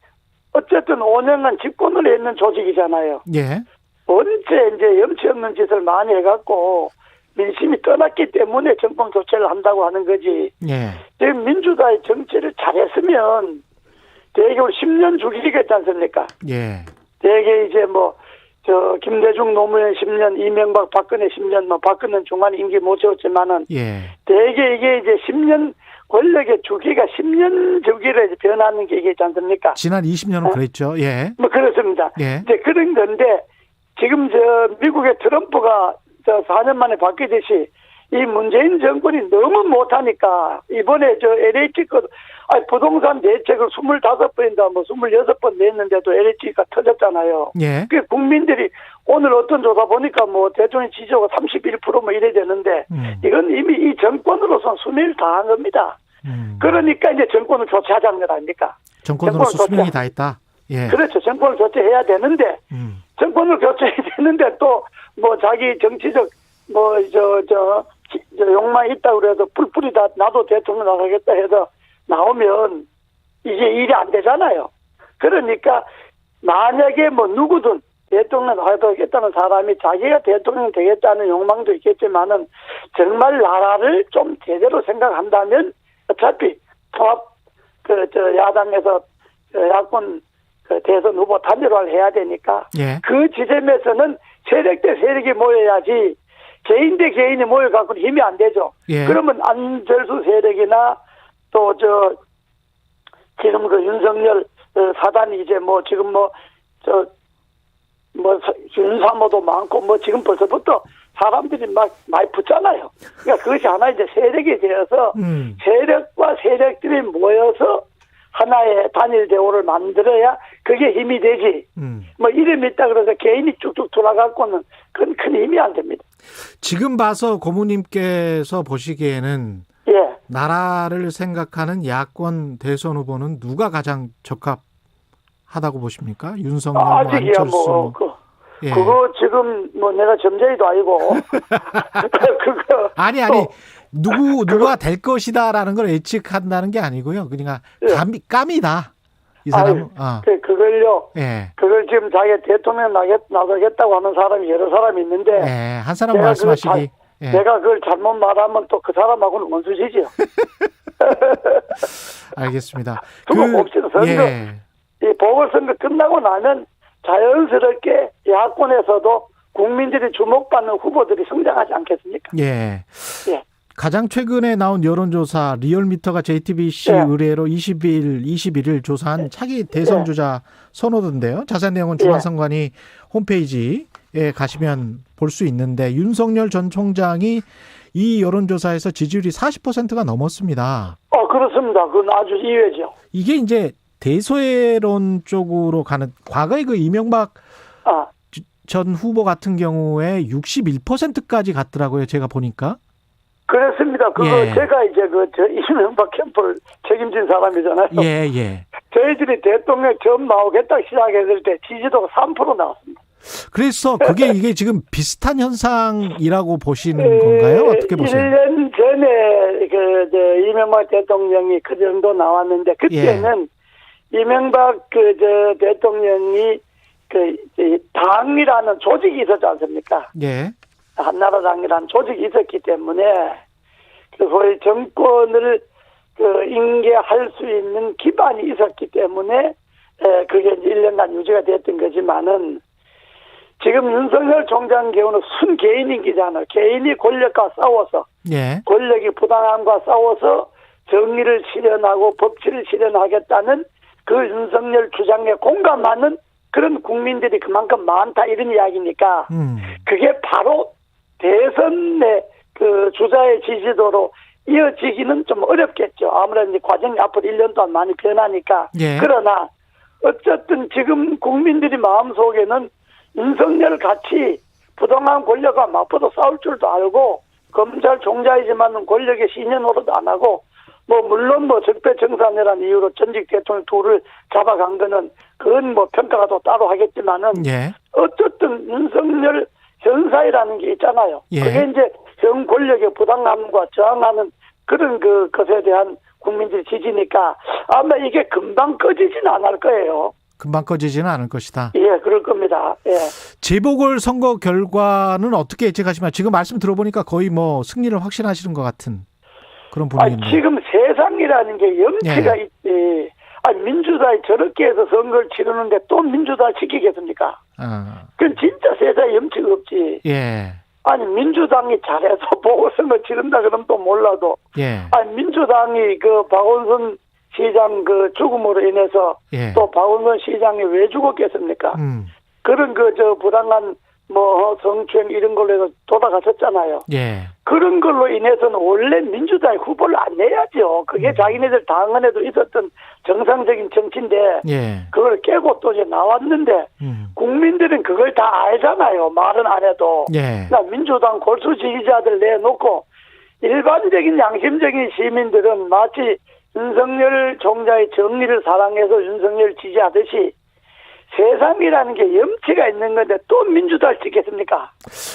어쨌든 5년간 집권을 했는 조직이잖아요. 예. 언제 이제 염치 없는 짓을 많이 해갖고, 민심이 떠났기 때문에 정권 교체를 한다고 하는 거지. 예. 지금 민주당의 정치를 잘했으면, 대개 10년 주기가 있지 않습니까? 예. 대개 이제 김대중 노무현 10년, 이명박 박근혜 10년, 박근혜는 중간에 임기 못 채웠지만은, 예. 대개 이게 이제 10년, 권력의 주기가 10년 주기로 이제 변하는 게 이게 있지 않습니까? 지난 20년은 그랬죠. 예. 그렇습니다. 예. 이제 그런 건데, 지금 미국의 트럼프가 4년 만에 바뀌듯이, 이 문재인 정권이 너무 못하니까, 이번에 LH 부동산 대책을 25번인가 26번 냈는데도 LH가 터졌잖아요. 예. 그 국민들이 오늘 어떤 조사 보니까 대통령 지지도가 31% 이래 되는데, 이건 이미 이 정권으로서는 수명을 다한 겁니다. 그러니까 이제 정권을 교체하자는 것 아닙니까? 정권으로서 수명이 다했다. 예. 그렇죠. 정권을 교체해야 되는데, 정권을 교체해야 되는데 또 자기 정치적 욕망이 있다고 그래서 뿔뿔이 다 나도 대통령 나가겠다 해서 나오면 이게 일이 안 되잖아요. 그러니까 만약에 누구든 대통령 하겠다는 사람이 자기가 대통령 되겠다는 욕망도 있겠지만은 정말 나라를 좀 제대로 생각한다면 어차피 통합 야당에서 야권 대선 후보 단일화를 해야 되니까 예. 그 지점에서는 세력 대 세력이 모여야지 개인 대 개인이 모여갖고는 힘이 안 되죠. 예. 그러면 안철수 세력이나 또 지금 윤석열 사단이 이제 지금 윤사모도 많고 지금 벌써부터 사람들이 막 많이 붙잖아요. 그러니까 그것이 하나 이제 세력이 되어서 세력과 세력들이 모여서 하나의 단일 대우를 만들어야 그게 힘이 되지. 이름이 있다 그래서 개인이 쭉쭉 돌아가고는 그건 큰 힘이 안 됩니다. 지금 봐서 고모님께서 보시기에는 예. 나라를 생각하는 야권 대선 후보는 누가 가장 적합하다고 보십니까? 윤석열, 아직이야 안철수. 예. 그거 지금 내가 점쟁이도 아니고 그거 아니 누가 될 것이다라는 걸 예측한다는 게 아니고요. 그러니까 감이다. 이 사람은. 그걸요. 예. 그걸 지금 자기 대통령 나가겠다고 하는 사람이 여러 사람이 있는데. 예. 한 사람 말씀하시기. 예. 내가 그걸 잘못 말하면 또 그 사람하고는 원수지죠. 알겠습니다. 두고 봅시다. 선거. 예. 이 보궐선거 끝나고 나면 자연스럽게 야권에서도 국민들이 주목받는 후보들이 성장하지 않겠습니까? 예. 예. 가장 최근에 나온 여론조사 리얼미터가 JTBC 의뢰로 21일 조사한 차기 대선 주자 선호도인데요. 자세한 내용은 중앙선관위 홈페이지에 가시면 볼 수 있는데 윤석열 전 총장이 이 여론조사에서 지지율이 40%가 넘었습니다. 그렇습니다. 그건 아주 이외죠. 이게 이제 대소외론 쪽으로 가는 과거에 이명박 전 후보 같은 경우에 61%까지 갔더라고요. 제가 보니까. 그렇습니다. 그거 제가 이제 이명박 캠프를 책임진 사람이잖아요. 예. 저희들이 대통령 처음 나오겠다 시작했을 때 지지도가 3% 나왔습니다. 그래서 이게 지금 비슷한 현상이라고 보시는 건가요? 어떻게 보세요? 1년 전에 이명박 대통령이 그 정도 나왔는데 그때는 이명박 대통령이 당이라는 조직이 있었지 않습니까? 예. 한나라당이라는 조직이 있었기 때문에 소위 정권을 인계할 수 있는 기반이 있었기 때문에 그게 이제 1년간 유지가 됐던 거지만은 지금 윤석열 총장 경우는 순 개인인기잖아요. 개인이 권력과 싸워서 권력이 부당함과 싸워서 정의를 실현하고 법치를 실현하겠다는 그 윤석열 주장에 공감하는 그런 국민들이 그만큼 많다 이런 이야기니까 그게 바로 대선의 주자의 지지도로 이어지기는 좀 어렵겠죠. 아무래도 이제 과정이 앞으로 1년 동안 많이 변하니까. 그러나 어쨌든 지금 국민들이 마음속에는 윤석열 같이 부당한 권력과 맞붙어 싸울 줄도 알고 검찰 총장이지만 권력의 신년 노릇도 안 하고 뭐 물론 뭐 적폐청산이라는 이유로 전직 대통령 둘을 잡아간 거는 그건 뭐 평가가 또 따로 하겠지만은 예. 어쨌든 윤석열 현사이라는 게 있잖아요. 예. 그게 이제 현 권력의 부당함과 저항하는 그런 것에 대한 국민들의 지지니까 아마 이게 금방 꺼지지는 않을 거예요. 금방 꺼지지는 않을 것이다. 예, 그럴 겁니다. 예. 재보궐선거 결과는 어떻게 예측하시면 지금 말씀 들어보니까 거의 뭐 승리를 확신하시는 것 같은 그런 분위기인데. 지금 세상이라는 게 염치가 예. 있지. 민주당이 저렇게 해서 선거를 치르는데 또 민주당 지키겠습니까? 그건 진짜 세상에 염치가 없지. 예. 민주당이 잘해서 보궐선거 치른다 그러면 또 몰라도. 예. 민주당이 그 박원순 시장 그 죽음으로 인해서 예. 또 박원순 시장이 왜 죽었겠습니까? 그런 부당한 뭐 성추행 이런 걸로 해서 돌아가셨잖아요. 예. 그런 걸로 인해서는 원래 민주당이 후보를 안 내야죠. 그게 자기네들 당헌에도 있었던 정상적인 정치인데 예. 그걸 깨고 또 이제 나왔는데 국민들은 그걸 다 알잖아요. 말은 안 해도. 예. 그러니까 민주당 골수 지지자들 내놓고 일반적인 양심적인 시민들은 마치 윤석열 총장의 정의를 사랑해서 윤석열 지지하듯이 세상이라는 게 염치가 있는 건데 또 민주당을 찍겠습니까?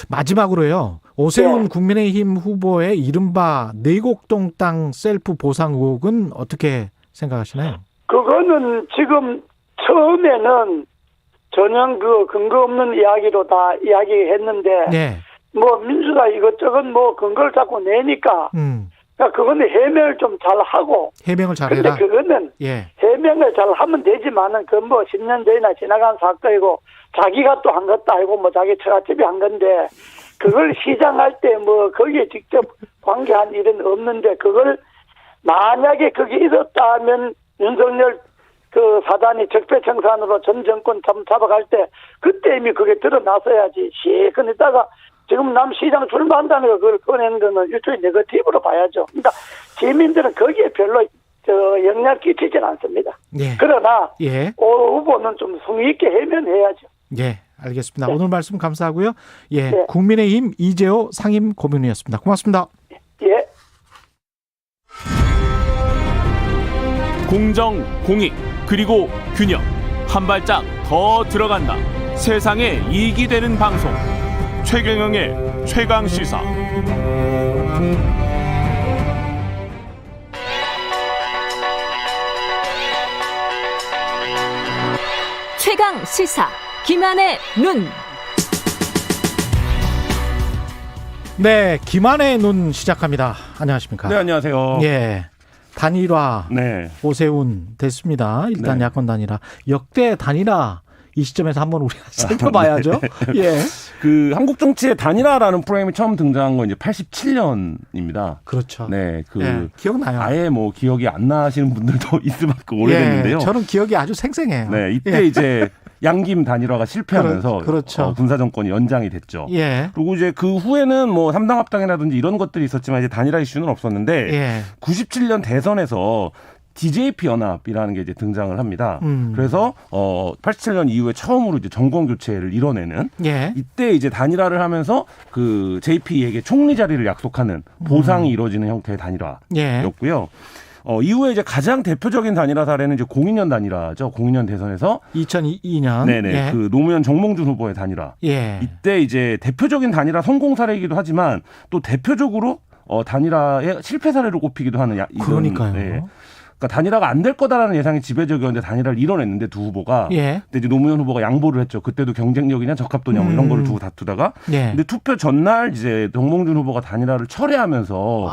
마지막으로요. 오세훈 네. 국민의힘 후보의 이른바 내곡동 땅 셀프 보상 의혹은 어떻게 생각하시나요? 그거는 지금 처음에는 전혀 그 근거 없는 이야기로 다 이야기했는데 네. 뭐 민주당 이것저것 뭐 근거를 자꾸 내니까 그러니까 그거는 해명을 좀 잘 하고 해명을 근데 잘해라. 그거는 예. 해명을 잘 하면 되지만은 그건 뭐 10년 전이나 지나간 사건이고 자기가 또 한 것도 아니고 뭐 자기 처갓집이 한 건데 그걸 시장할 때 뭐 거기에 직접 관계한 일은 없는데 그걸 만약에 그게 있었다면 윤석열 그 사단이 적폐청산으로 전 정권 잡아갈 때 그때 이미 그게 드러났어야지. 시큰 있다가 지금 남 시장 출마한다는 거 그걸 꺼내는 거는 일종의 네거티브로 봐야죠. 그러니까 시민들은 거기에 별로 영향 끼치진 않습니다. 예. 그러나 예. 오 후보는 좀 성의 있게 해명해야죠. 예, 알겠습니다. 네. 오늘 말씀 감사하고요. 예, 네. 국민의힘 이재호 상임 고문이었습니다. 고맙습니다. 예. 공정, 공익, 그리고 균형. 한 발짝 더 들어간다. 세상에 이익이 되는 방송. 최경영의 최강시사. 최강시사 김한의 눈. 네, 김한의 눈 시작합니다. 안녕하십니까? 네, 안녕하세요. 예. 단일화 네. 오세훈 됐습니다. 일단 네. 야권 단일화. 역대 단일화 이 시점에서 한번 우리가 살펴봐야죠. 네. 예. 그 한국 정치의 단일화라는 프레임이 처음 등장한 건 이제 87년입니다. 그렇죠. 네. 예, 기억나요. 아예 뭐 기억이 안 나시는 분들도 있을 만큼 오래됐는데요. 예, 저는 기억이 아주 생생해요. 네. 이때 예. 이제 양김 단일화가 실패하면서 그렇죠. 군사 정권이 연장이 됐죠. 예. 그리고 이제 그 후에는 뭐 3당 합당이라든지 이런 것들이 있었지만 이제 단일화 이슈는 없었는데 예. 97년 대선에서 DJP 연합이라는 게 이제 등장을 합니다. 그래서 87년 이후에 처음으로 이제 정권 교체를 이뤄내는 예. 이때 이제 단일화를 하면서 그 JP에게 총리 자리를 약속하는 보상이 이루어지는 형태의 단일화였고요. 이후에 이제 가장 대표적인 단일화 사례는 이제 02년 단일화죠. 02년 대선에서 2002년 네네 예. 그 노무현 정몽준 후보의 단일화. 예. 이때 이제 대표적인 단일화 성공 사례이기도 하지만 또 대표적으로 단일화의 실패 사례로 꼽히기도 하는 그러니까요. 네. 그러니까 단일화가 안 될 거다라는 예상이 지배적이었는데 단일화를 이뤄냈는데 두 후보가 예. 근데 이제 노무현 후보가 양보를 했죠. 그때도 경쟁력이냐 적합도냐 뭐 이런 거를 두고 다투다가 예. 근데 투표 전날 이제 정몽준 후보가 단일화를 철회하면서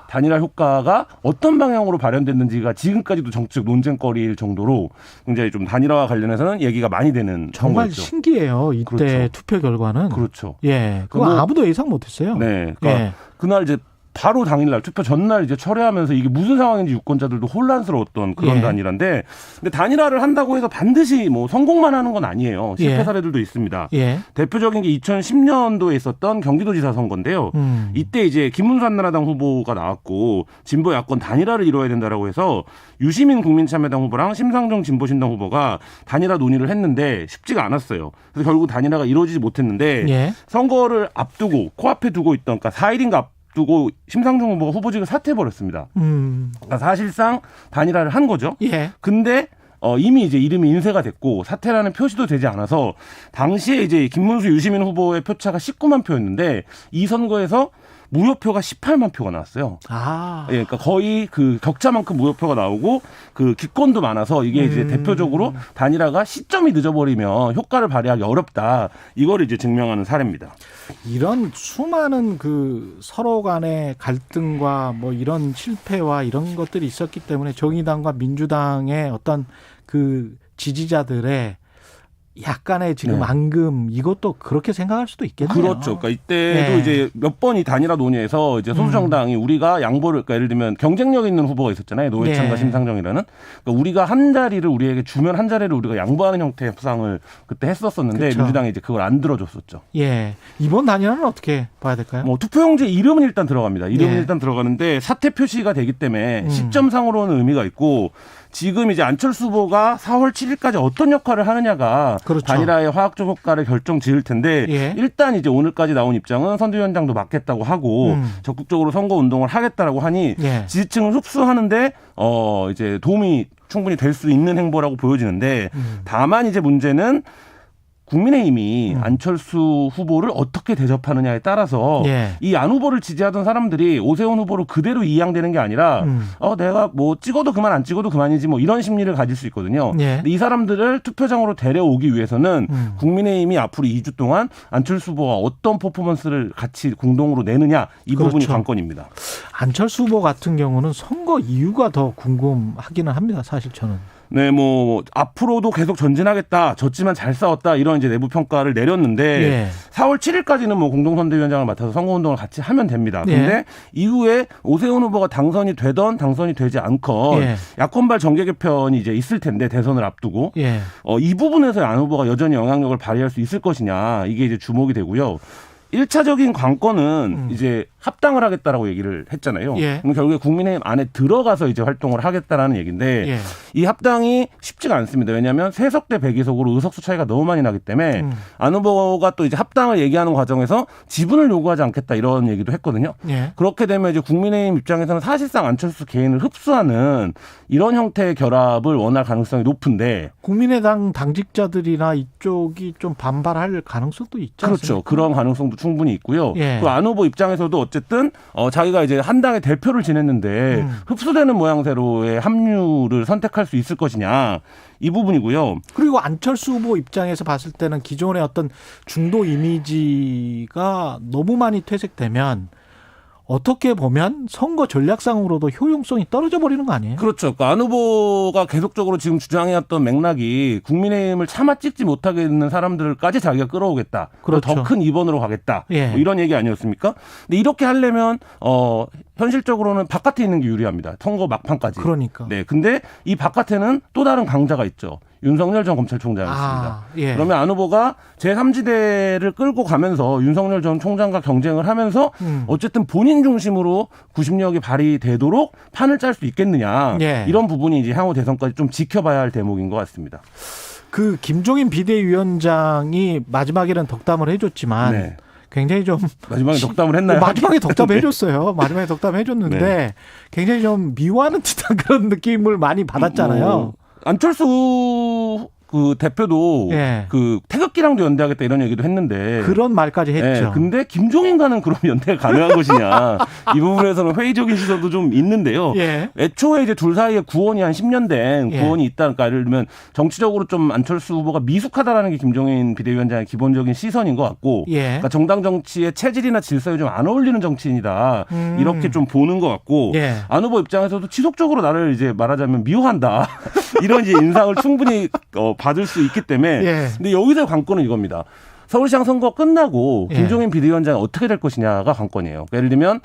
단일화 효과가 어떤 방향으로 발현됐는지가 지금까지도 정치적 논쟁거리일 정도로 굉장히 좀 단일화와 관련해서는 얘기가 많이 되는 정말 선거였죠. 신기해요. 이때 그렇죠. 투표 결과는. 그렇죠. 예. 그거 뭐, 아무도 예상 못했어요. 네. 그러니까 예. 그날 이제 바로 당일날 투표 전날 이제 철회하면서 이게 무슨 상황인지 유권자들도 혼란스러웠던 그런 예. 단일화인데 근데 단일화를 한다고 해서 반드시 뭐 성공만 하는 건 아니에요. 실패 예. 사례들도 있습니다. 예. 대표적인 게 2010년도에 있었던 경기도지사 선거인데요. 이때 이제 김문수 한나라당 후보가 나왔고 진보 야권 단일화를 이뤄야 된다라고 해서 유시민 국민참여당 후보랑 심상정 진보신당 후보가 단일화 논의를 했는데 쉽지가 않았어요. 그래서 결국 단일화가 이루어지지 못했는데 예. 선거를 앞두고 코앞에 두고 있던 그러니까 4일인가 앞두고 심상정 후보가 후보직을 사퇴해버렸습니다. 그러니까 사실상 단일화를 한 거죠. 예. 근데 이미 이제 이름이 인쇄가 됐고 사퇴라는 표시도 되지 않아서 당시에 이제 김문수 유시민 후보의 표차가 19만 표였는데 이 선거에서 무효표가 18만 표가 나왔어요. 아. 예, 그러니까 거의 그 격차만큼 무효표가 나오고 그 기권도 많아서 이게 이제 대표적으로 단일화가 시점이 늦어버리면 효과를 발휘하기 어렵다. 이거를 이제 증명하는 사례입니다. 이런 수많은 그 서로 간의 갈등과 뭐 이런 실패와 이런 것들이 있었기 때문에 정의당과 민주당의 어떤 그 지지자들의 약간의 지금 앙금 이것도 그렇게 생각할 수도 있겠네요. 그렇죠. 그러니까 이때도 이제 몇 번 이 단일화 논의에서 이제 소수 정당이 우리가 양보를 그러니까 예를 들면 경쟁력 있는 후보가 있었잖아요. 노회찬과 심상정이라는. 그러니까 우리가 한 자리를 우리에게 주면 한 자리를 우리가 양보하는 형태의 협상을 그때 했었었는데 그렇죠. 민주당이 이제 그걸 안 들어줬었죠. 예. 이번 단일화는 어떻게 봐야 될까요? 뭐 투표용지 이름은 일단 들어갑니다. 이름은 일단 들어가는데 사퇴 표시가 되기 때문에 시점상으로는 의미가 있고 지금 이제 안철수 후보가 4월 7일까지 어떤 역할을 하느냐가 그렇죠. 단일화의 화학적 효과를 결정 지을 텐데 일단 이제 오늘까지 나온 입장은 선대위원장도 맡겠다고 하고 적극적으로 선거 운동을 하겠다라고 하니 지지층을 흡수하는데 이제 도움이 충분히 될 수 있는 행보라고 보여지는데 다만 이제 문제는 국민의힘이 안철수 후보를 어떻게 대접하느냐에 따라서 이 안 후보를 지지하던 사람들이 오세훈 후보로 그대로 이양되는 게 아니라 내가 뭐 찍어도 그만 안 찍어도 그만이지 뭐 이런 심리를 가질 수 있거든요. 근데 이 사람들을 투표장으로 데려오기 위해서는 국민의힘이 앞으로 2주 동안 안철수 후보와 어떤 퍼포먼스를 같이 공동으로 내느냐 이 부분이 관건입니다. 안철수 후보 같은 경우는 선거 이유가 더 궁금하기는 합니다. 사실 저는. 네, 뭐 앞으로도 계속 전진하겠다. 졌지만 잘 싸웠다. 이런 이제 내부 평가를 내렸는데 4월 7일까지는 뭐 공동선대위원장을 맡아서 선거운동을 같이 하면 됩니다. 근데 이후에 오세훈 후보가 당선이 되던 당선이 되지 않건 야권발 정계 개편이 이제 있을 텐데 대선을 앞두고 이 부분에서 안 후보가 여전히 영향력을 발휘할 수 있을 것이냐 이게 이제 주목이 되고요. 1차적인 관건은 이제 합당을 하겠다라고 얘기를 했잖아요. 그럼 결국에 국민의힘 안에 들어가서 이제 활동을 하겠다라는 얘기인데 이 합당이 쉽지가 않습니다. 왜냐하면 세석 대 100이석으로 의석수 차이가 너무 많이 나기 때문에 안 후보가 또 이제 합당을 얘기하는 과정에서 지분을 요구하지 않겠다 이런 얘기도 했거든요. 그렇게 되면 이제 국민의힘 입장에서는 사실상 안철수 개인을 흡수하는 이런 형태의 결합을 원할 가능성이 높은데 국민의당 당직자들이나 이쪽이 좀 반발할 가능성도 있죠. 그렇죠. 그런 가능성도 충분히 있고요. 그 안 후보 입장에서도 어쨌든 자기가 이제 한 당의 대표를 지냈는데 흡수되는 모양새로의 합류를 선택할 수 있을 것이냐 이 부분이고요. 그리고 안철수 후보 입장에서 봤을 때는 기존의 어떤 중도 이미지가 너무 많이 퇴색되면 어떻게 보면 선거 전략상으로도 효용성이 떨어져 버리는 거 아니에요? 그렇죠. 그러니까 안 후보가 계속적으로 지금 주장해왔던 맥락이 국민의힘을 차마 찍지 못하게 있는 사람들까지 자기가 끌어오겠다. 그렇죠. 더 큰 2번으로 가겠다. 뭐 이런 얘기 아니었습니까? 근데 이렇게 하려면 현실적으로는 바깥에 있는 게 유리합니다. 선거 막판까지. 그러니까. 네. 근데 이 바깥에는 또 다른 강자가 있죠. 윤석열 전 검찰총장이었습니다. 그러면 안 후보가 제3지대를 끌고 가면서 윤석열 전 총장과 경쟁을 하면서 어쨌든 본인 중심으로 구심력이 발휘되도록 판을 짤 수 있겠느냐. 이런 부분이 이제 향후 대선까지 좀 지켜봐야 할 대목인 것 같습니다. 그 김종인 비대위원장이 마지막에는 덕담을 해줬지만 굉장히 좀 마지막에 덕담을 했나요? 마지막에 덕담을 해줬어요. 마지막에 덕담을 해줬는데 굉장히 좀 미워하는 듯한 그런 느낌을 많이 받았잖아요. 안철수 그 대표도 그 태극기랑도 연대하겠다 이런 얘기도 했는데 그런 말까지 했죠. 근데 김종인과는 그럼 연대가 가능한 것이냐 이 부분에서는 회의적인 시선도 좀 있는데요. 애초에 이제 둘 사이에 구원이 한 10년 된 구원이 있다니까 예를 들면 정치적으로 좀 안철수 후보가 미숙하다라는 게 김종인 비대위원장의 기본적인 시선인 것 같고 그러니까 정당 정치의 체질이나 질서에 좀 안 어울리는 정치인이다 이렇게 좀 보는 것 같고 안 후보 입장에서도 지속적으로 나를 이제 말하자면 미워한다 이런 이제 인상을 충분히 받을 수 있기 때문에 근데 여기서 관건은 이겁니다. 서울시장 선거 끝나고 김종인 비대위원장이 어떻게 될 것이냐가 관건이에요. 예를 들면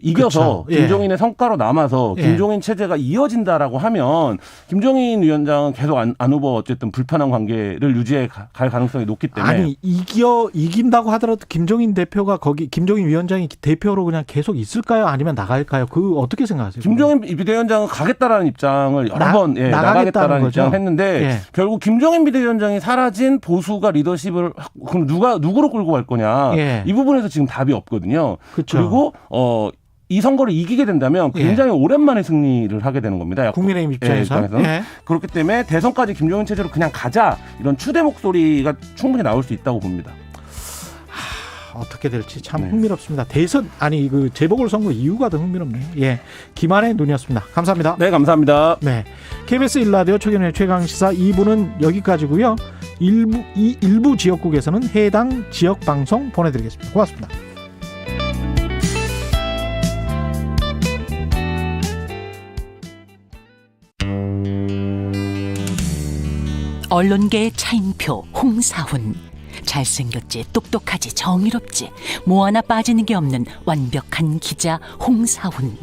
이겨서 그쵸. 김종인의 성과로 남아서 김종인 체제가 이어진다라고 하면 김종인 위원장은 계속 안 후보 어쨌든 불편한 관계를 유지해 갈 가능성이 높기 때문에 아니 이긴다고 하더라도 김종인 대표가 거기 김종인 위원장이 대표로 그냥 계속 있을까요? 아니면 나갈까요? 그 어떻게 생각하세요? 김종인 비대위원장은 가겠다라는 입장을 여러 번 나가겠다라는 입장을 했는데 결국 김종인 비대위원장이 사라진 보수가 리더십을 그럼 누구로 끌고 갈 거냐 이 부분에서 지금 답이 없거든요. 그쵸. 그리고 이 선거를 이기게 된다면 굉장히 오랜만에 승리를 하게 되는 겁니다. 국민의힘 입장에서. 그렇기 때문에 대선까지 김종인 체제로 그냥 가자 이런 추대 목소리가 충분히 나올 수 있다고 봅니다. 어떻게 될지 참 흥미롭습니다. 대선 아니 그 재보궐선거 이유가 더 흥미롭네요. 김한의 눈이었습니다. 감사합니다. 네, 감사합니다. 네, KBS 1라디오 최경영의 최강시사 2부는 여기까지고요. 일부 지역국에서는 해당 지역 방송 보내드리겠습니다. 고맙습니다. 언론계의 차인표 홍사훈. 잘생겼지, 똑똑하지, 정의롭지, 뭐 하나 빠지는 게 없는 완벽한 기자 홍사훈.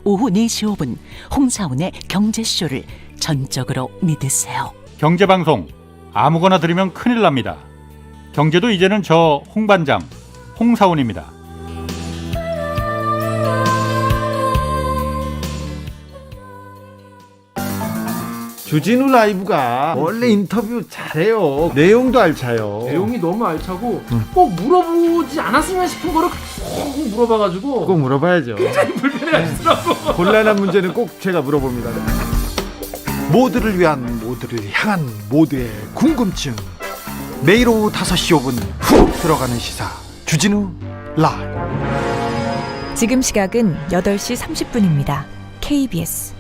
오후 4시 5분 홍사훈의 경제쇼를 전적으로 믿으세요. 경제방송 아무거나 들으면 큰일 납니다. 경제도 이제는 저 홍반장 홍사훈입니다. 주진우 라이브가 원래 인터뷰 잘해요. 내용도 알차요. 내용이 너무 알차고 꼭 물어보지 않았으면 싶은 거를 꼭 물어봐가지고 꼭 물어봐야죠. 굉장히 불편해하시더라고. 곤란한 문제는 꼭 제가 물어봅니다. 모두를 위한, 모두를 향한 모두의 궁금증. 매일 오후 5시 5분 훅 들어가는 시사 주진우 라이브. 지금 시각은 8시 30분입니다. KBS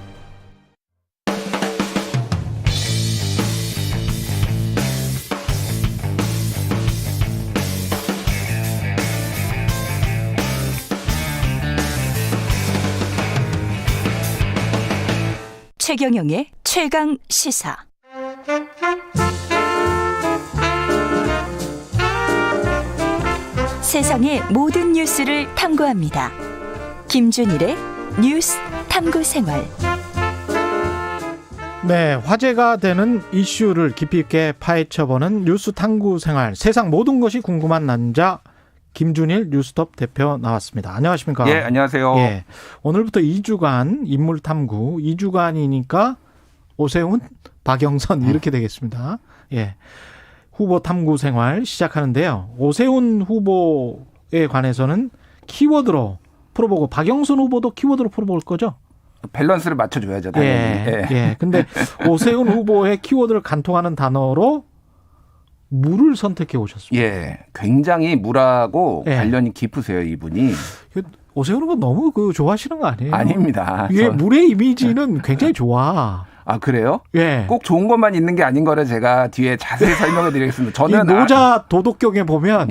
최경영의 최강 시사. 세상의 모든 뉴스를 탐구합니다. 김준일의 뉴스 탐구 생활. 네, 화제가 되는 이슈를 깊이 있게 파헤쳐보는 뉴스 탐구 생활. 세상 모든 것이 궁금한 남자 김준일 뉴스톱 대표 나왔습니다. 안녕하십니까? 예, 안녕하세요. 예, 오늘부터 2주간 인물 탐구, 2주간이니까 오세훈, 박영선 이렇게 되겠습니다. 예, 후보 탐구 생활 시작하는데요. 오세훈 후보에 관해서는 키워드로 풀어보고 박영선 후보도 키워드로 풀어볼 거죠? 밸런스를 맞춰줘야죠, 당연히. 예. 근데 오세훈 후보의 키워드를 간통하는 단어로 물을 선택해 오셨습니다. 예, 굉장히 물하고 관련이 깊으세요, 이분이. 오세훈 후보 너무 좋아하시는 거 아니에요? 아닙니다. 이게 물의 이미지는 굉장히 좋아. 아, 그래요? 예. 꼭 좋은 것만 있는 게 아닌 거를 제가 뒤에 자세히 설명해 드리겠습니다. 저는 이 노자 도덕경에 보면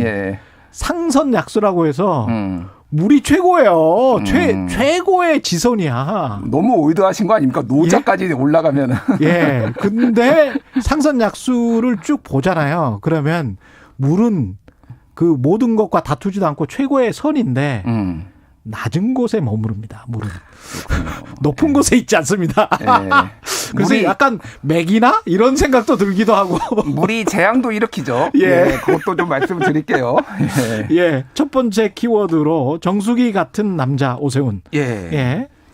상선약수라고 해서 물이 최고예요. 최고의 지선이야. 너무 올드하신 거 아닙니까? 노자까지 올라가면. 예. 근데 상선약수를 쭉 보잖아요. 그러면 물은 그 모든 것과 다투지도 않고 최고의 선인데 낮은 곳에 머무릅니다. 물은. 높은 곳에 있지 않습니다. 그래서 약간 맥이나 이런 생각도 들기도 하고. 물이 재앙도 일으키죠. 그것도 좀 말씀을 드릴게요. 첫 번째 키워드로 정수기 같은 남자 오세훈.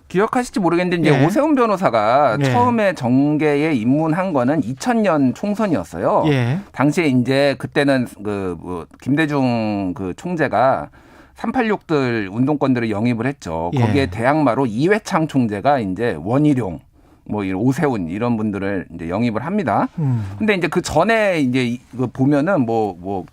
기억하실지 모르겠는데 이제 오세훈 변호사가 처음에 정계에 입문한 거는 2000년 총선이었어요. 당시에 이제 그때는 김대중 총재가 386들 운동권들을 영입을 했죠. 거기에 대항마로 이회창 총재가 이제 원희룡, 오세훈 이런 분들을 이제 영입을 합니다. 근데 이제 그 전에 이제 보면은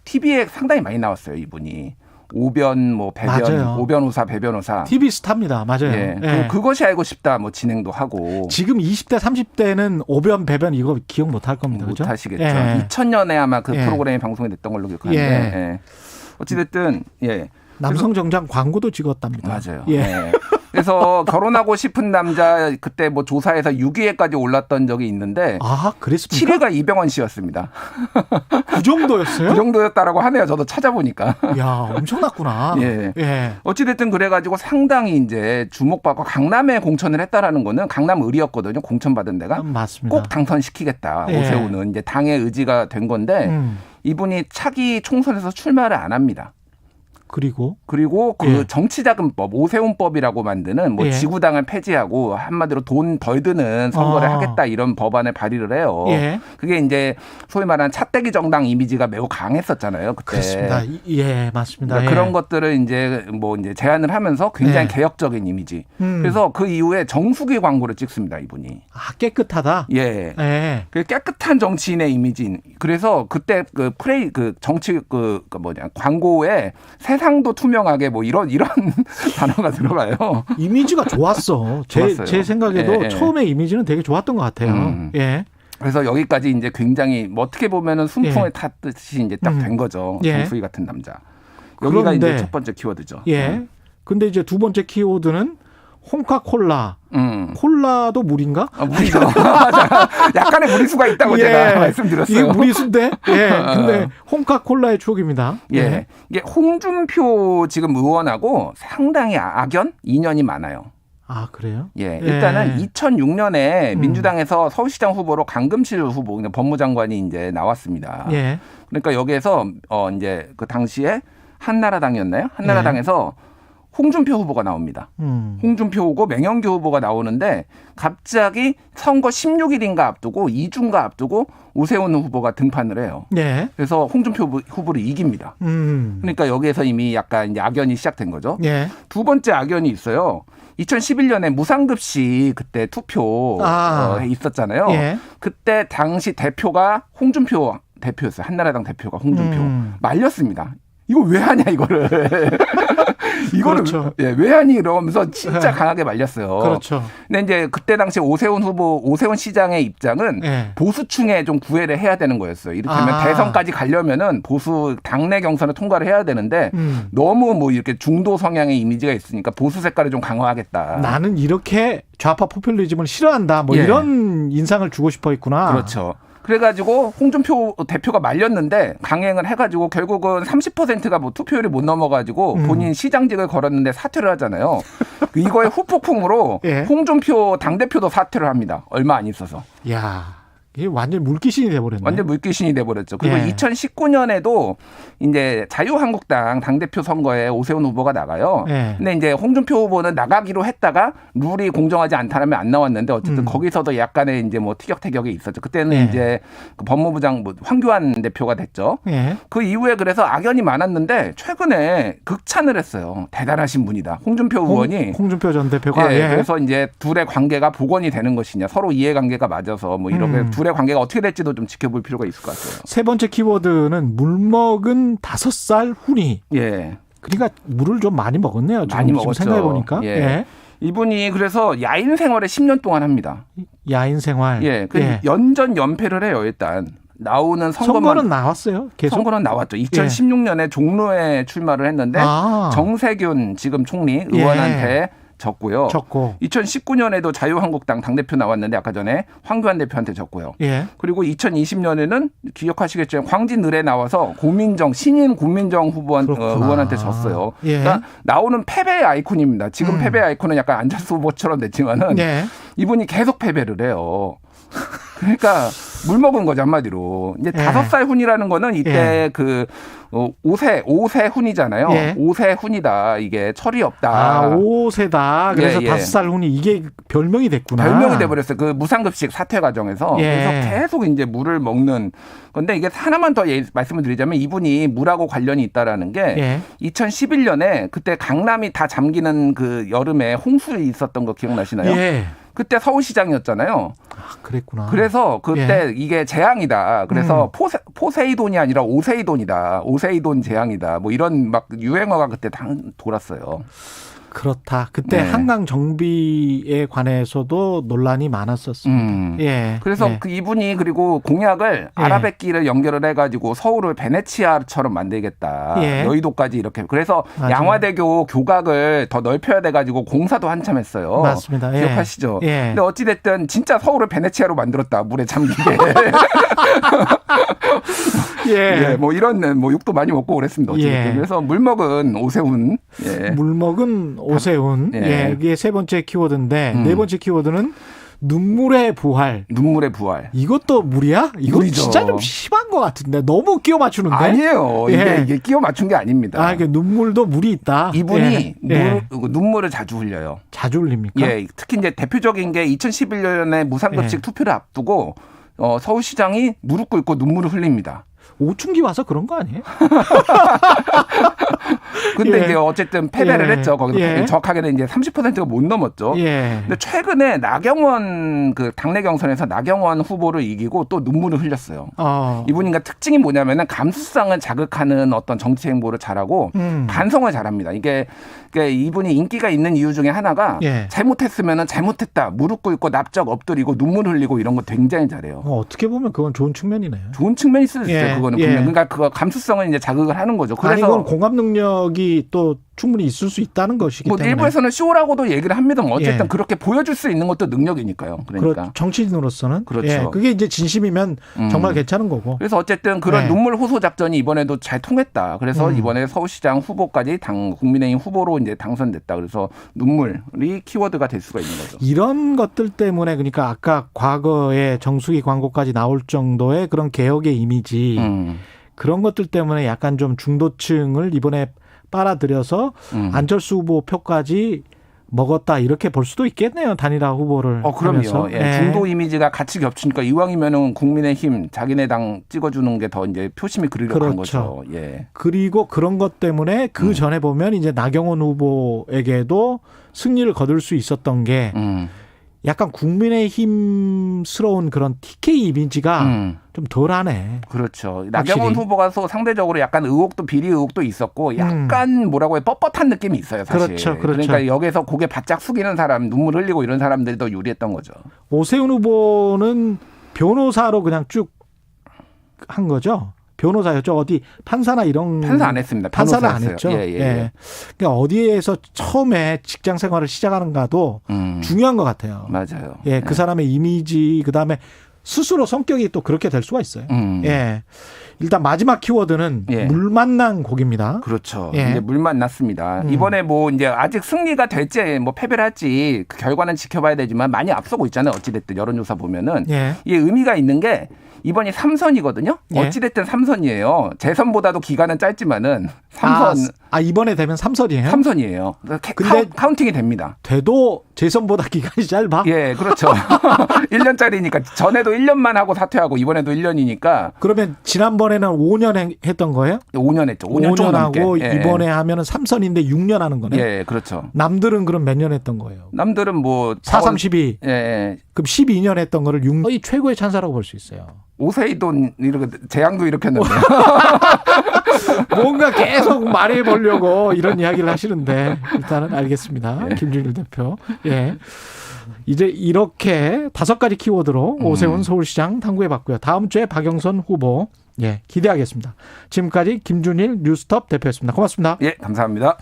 TV에 상당히 많이 나왔어요, 이분이. 오변, 배변, 맞아요. 오변호사, 배변호사. TV 스타입니다. 맞아요. 그것이 알고 싶다, 진행도 하고. 지금 20대, 30대는 오변, 배변 이거 기억 못 할 겁니다. 못 그렇죠? 하시겠죠. 2000년에 아마 그 프로그램이 방송이 됐던 걸로 기억하는데. 어찌됐든, 남성 정장 광고도 찍었답니다. 맞아요. 그래서 결혼하고 싶은 남자 그때 뭐 조사에서 6위에까지 올랐던 적이 있는데 그랬습니까? 7위가 이병헌 씨였습니다. 그 정도였어요? 그 정도였다라고 하네요. 저도 찾아보니까. 야, 엄청났구나. 예. 어찌됐든 그래가지고 상당히 이제 주목받고 강남에 공천을 했다라는 거는 강남 을이었거든요. 공천받은 데가. 맞습니다. 꼭 당선시키겠다. 오세훈은 이제 당의 의지가 된 건데 이분이 차기 총선에서 출마를 안 합니다. 그리고 그 정치자금법 오세훈법이라고 만드는 뭐 지구당을 폐지하고 한마디로 돈 덜 드는 선거를 하겠다 이런 법안을 발의를 해요. 그게 이제 소위 말하는 차떼기 정당 이미지가 매우 강했었잖아요. 그때. 그렇습니다. 예, 맞습니다. 그러니까 그런 것들을 이제 뭐 이제 제안을 하면서 굉장히 개혁적인 이미지. 그래서 그 이후에 정수기 광고를 찍습니다, 이분이. 깨끗하다. 예. 그 깨끗한 정치인의 이미지. 그래서 그때 그 정치 광고에 세상도 투명하게 뭐 이런 단어가 들어가요. 이미지가 좋았어. 제 생각에도 처음에 이미지는 되게 좋았던 것 같아요. 그래서 여기까지 이제 굉장히 뭐 어떻게 보면은 순풍을 탔듯이 이제 딱 된 거죠. 정수희 같은 남자. 여기가 그런데, 이제 첫 번째 키워드죠. 근데 이제 두 번째 키워드는 홍카콜라. 콜라도 물인가? 물이죠. 약간의 무리수가 있다고 제가 말씀드렸어요. 이게 무리수인데? 근데 홍카콜라의 추억입니다. 이게 홍준표 지금 의원하고 상당히 악연? 인연이 많아요. 아, 그래요? 일단은 2006년에 민주당에서 서울시장 후보로 강금실 후보, 법무장관이 이제 나왔습니다. 그러니까 여기에서 이제 그 당시에 한나라당이었나요? 한나라당에서 홍준표 후보가 나옵니다. 홍준표 후보, 맹영규 후보가 나오는데 갑자기 선거 16일인가 앞두고 2주인가 앞두고 오세훈 후보가 등판을 해요. 그래서 홍준표 후보를 이깁니다. 그러니까 여기에서 이미 약간 이제 악연이 시작된 거죠. 두 번째 악연이 있어요. 2011년에 무상급식 그때 투표 있었잖아요. 그때 당시 대표가 홍준표 대표였어요. 한나라당 대표가 홍준표. 말렸습니다. 이거 왜 하냐 이거를. 이거를 왜 하니 이러면서 진짜 강하게 말렸어요. 그렇죠. 근데 이제 그때 당시 오세훈 시장의 입장은 보수층에 좀 구애를 해야 되는 거였어요. 이를테면 대선까지 가려면은 보수 당내 경선을 통과를 해야 되는데 너무 뭐 이렇게 중도 성향의 이미지가 있으니까 보수 색깔을 좀 강화하겠다. 나는 이렇게 좌파 포퓰리즘을 싫어한다. 뭐 이런 인상을 주고 싶어 했구나. 그렇죠. 그래가지고 홍준표 대표가 말렸는데 강행을 해가지고 결국은 30%가 뭐 투표율이 못 넘어가지고 본인 시장직을 걸었는데 사퇴를 하잖아요. 이거의 후폭풍으로 홍준표 당대표도 사퇴를 합니다. 얼마 안 있어서. 야, 이게 완전 물귀신이 돼버렸네. 완전 물귀신이 돼버렸죠. 그리고 2019년에도 이제 자유한국당 당대표 선거에 오세훈 후보가 나가요. 근데 이제 홍준표 후보는 나가기로 했다가 룰이 공정하지 않다면 안 나왔는데 어쨌든 거기서도 약간의 이제 뭐 티격태격이 있었죠. 그때는 이제 그 법무부장 황교안 대표가 됐죠. 그 이후에 그래서 악연이 많았는데 최근에 극찬을 했어요. 대단하신 분이다. 홍준표 의원이. 홍준표 전 대표가. 그래서 이제 둘의 관계가 복원이 되는 것이냐. 서로 이해관계가 맞아서 뭐 이렇게 둘의 관계가 어떻게 될지도 좀 지켜볼 필요가 있을 것 같아요. 세 번째 키워드는 물 먹은 5살 훈이. 그러니까 물을 좀 많이 먹었네요. 많이 먹었죠. 생각해 보니까. 이분이 그래서 야인 생활을 10년 동안 합니다. 야인 생활. 연전 연패를 해요. 일단 나오는 선거는 나왔어요. 계속 선거는 나왔죠. 2016년에 종로에 출마를 했는데 정세균 지금 총리 의원한테 졌고요. 2019년에도 자유한국당 당대표 나왔는데 아까 전에 황교안 대표한테 졌고요. 그리고 2020년에는 기억하시겠지만 광진을에 나와서 신인 고민정 의원한테 졌어요. 그러니까 나오는 패배의 아이콘입니다. 지금 패배의 아이콘은 약간 안철수 후보처럼 됐지만은 이분이 계속 패배를 해요. 그러니까 물 먹은 거죠, 한마디로. 이제 5살 훈이라는 거는 이때 그 5세 훈이잖아요. 5세 훈이다. 이게 철이 없다. 5세다. 그래서 5살 훈이 이게 별명이 됐구나. 별명이 돼버렸어요. 그 무상급식 사퇴 과정에서. 그래서 계속 이제 물을 먹는 건데 이게 하나만 더 말씀을 드리자면 이분이 물하고 관련이 있다라는 게 2011년에 그때 강남이 다 잠기는 그 여름에 홍수 있었던 거 기억나시나요? 그때 서울시장이었잖아요. 그랬구나. 그래서 그때 이게 재앙이다. 그래서 포세이돈이 아니라 오세이돈이다. 오세이돈 재앙이다. 뭐 이런 막 유행어가 그때 돌았어요. 그렇다. 그때 네. 한강 정비에 관해서도 논란이 많았었습니다. 예. 그래서 그 이분이 그리고 공약을 아라뱃길을 연결을 해가지고 서울을 베네치아처럼 만들겠다. 여의도까지 이렇게. 그래서 맞아요. 양화대교 교각을 더 넓혀야 돼가지고 공사도 한참 했어요. 맞습니다. 기억하시죠? 근데 어찌됐든 진짜 서울을 베네치아로 만들었다. 물에 잠기게. 뭐 이런 뭐 욕도 많이 먹고 그랬습니다. 어찌됐든. 그래서 물먹은 오세훈. 물먹은 오세훈. 이게 세 번째 키워드인데 네 번째 키워드는 눈물의 부활. 눈물의 부활. 이것도 물이야? 이거 물이죠. 진짜 좀 심한 것 같은데 너무 끼워 맞추는데. 아니에요. 이게 끼워 맞춘 게 아닙니다. 눈물도 물이 있다. 이분이 눈물을 자주 흘려요. 자주 흘립니까? 특히 이제 대표적인 게 2011년에 무상급식 투표를 앞두고 서울시장이 무릎 꿇고 눈물을 흘립니다. 오충기 와서 그런 거 아니에요? 근데 이제 어쨌든 패배를 했죠. 거기서 정확하게는 이제 30%가 못 넘었죠. 근데 최근에 나경원 그 당내 경선에서 나경원 후보를 이기고 또 눈물을 흘렸어요. 이분이 특징이 뭐냐면은 감수성을 자극하는 어떤 정치 행보를 잘하고 반성을 잘합니다. 이게 이분이 인기가 있는 이유 중에 하나가 잘못했으면은 잘못했다. 무릎 꿇고 납작 엎드리고 눈물 흘리고 이런 거 굉장히 잘해요. 어떻게 보면 그건 좋은 측면이네요. 좋은 측면이 있을 수 있어요. 그거는 분명. 그러니까 그거 감수성을 이제 자극을 하는 거죠. 그래서 이건 공감 능력이 또 충분히 있을 수 있다는 것이기 때문에. 일부에서는 쇼라고도 얘기를 합니다만 어쨌든 그렇게 보여줄 수 있는 것도 능력이니까요. 그러니까 정치인으로서는 그렇죠. 그게 이제 진심이면 정말 괜찮은 거고. 그래서 어쨌든 그런 눈물 호소 작전이 이번에도 잘 통했다. 그래서 이번에 서울시장 후보까지 국민의힘 후보로 이제 당선됐다. 그래서 눈물이 키워드가 될 수가 있는 거죠. 이런 것들 때문에 그러니까 아까 과거에 정수기 광고까지 나올 정도의 그런 개혁의 이미지 그런 것들 때문에 약간 좀 중도층을 이번에 빨아들여서 안철수 후보 표까지 먹었다 이렇게 볼 수도 있겠네요. 단일화 후보를 그럼요. 중도 이미지가 같이 겹치니까 이왕이면은 국민의힘 자기네 당 찍어주는 게 더 이제 표심이 그리려고 한 거죠. 그리고 그런 것 때문에 그 전에 보면 이제 나경원 후보에게도 승리를 거둘 수 있었던 게 약간 국민의힘스러운 그런 TK 이미지가 좀 덜하네. 그렇죠. 나경원 후보가 상대적으로 약간 비리 의혹도 있었고 약간 뭐라고 해 뻣뻣한 느낌이 있어요. 사실. 그렇죠. 그러니까 여기서 고개 바짝 숙이는 사람, 눈물 흘리고 이런 사람들이 더 유리했던 거죠. 오세훈 후보는 변호사로 그냥 쭉 한 거죠. 변호사였죠. 어디 판사나 이런 판사 안 했습니다. 판사를 안 했죠. 그러니까 어디에서 처음에 직장 생활을 시작하는가도 중요한 것 같아요. 맞아요. 그 사람의 이미지 그다음에 스스로 성격이 또 그렇게 될 수가 있어요. 일단 마지막 키워드는 물 만난 곡입니다. 그렇죠. 이제 물 만났습니다. 이번에 뭐 이제 아직 승리가 될지 뭐 패배를 할지 그 결과는 지켜봐야 되지만 많이 앞서고 있잖아요. 어찌됐든 여론조사 보면은 이게 의미가 있는 게 이번이 3선이거든요. 어찌됐든 3선이에요. 재선보다도 기간은 짧지만은 3선. 이번에 되면 3선이에요? 3선이에요. 근데 카운팅이 됩니다. 돼도 재선보다 기간이 짧아? 그렇죠. 1년짜리니까 전에도 1년만 하고 사퇴하고 이번에도 1년이니까. 그러면 지난번에는 5년 했던 거예요? 5년 했죠. 5년 하고 이번에 하면은 3선인데 6년 하는 거네. 그렇죠. 남들은 그럼 몇 년 했던 거예요? 남들은 뭐 4, 3, 12. 그럼 12년 했던 거를 6년 최고의 찬사라고 볼 수 있어요. 오세이돈 이렇게 재앙도 일으켰는데 뭔가 계속 말해보려고 이런 이야기를 하시는데 일단은 알겠습니다. 김준일 대표. 이제 이렇게 5가지 키워드로 오세훈 서울시장 탐구해봤고요. 다음 주에 박영선 후보 기대하겠습니다. 지금까지 김준일 뉴스톱 대표였습니다. 고맙습니다. 감사합니다.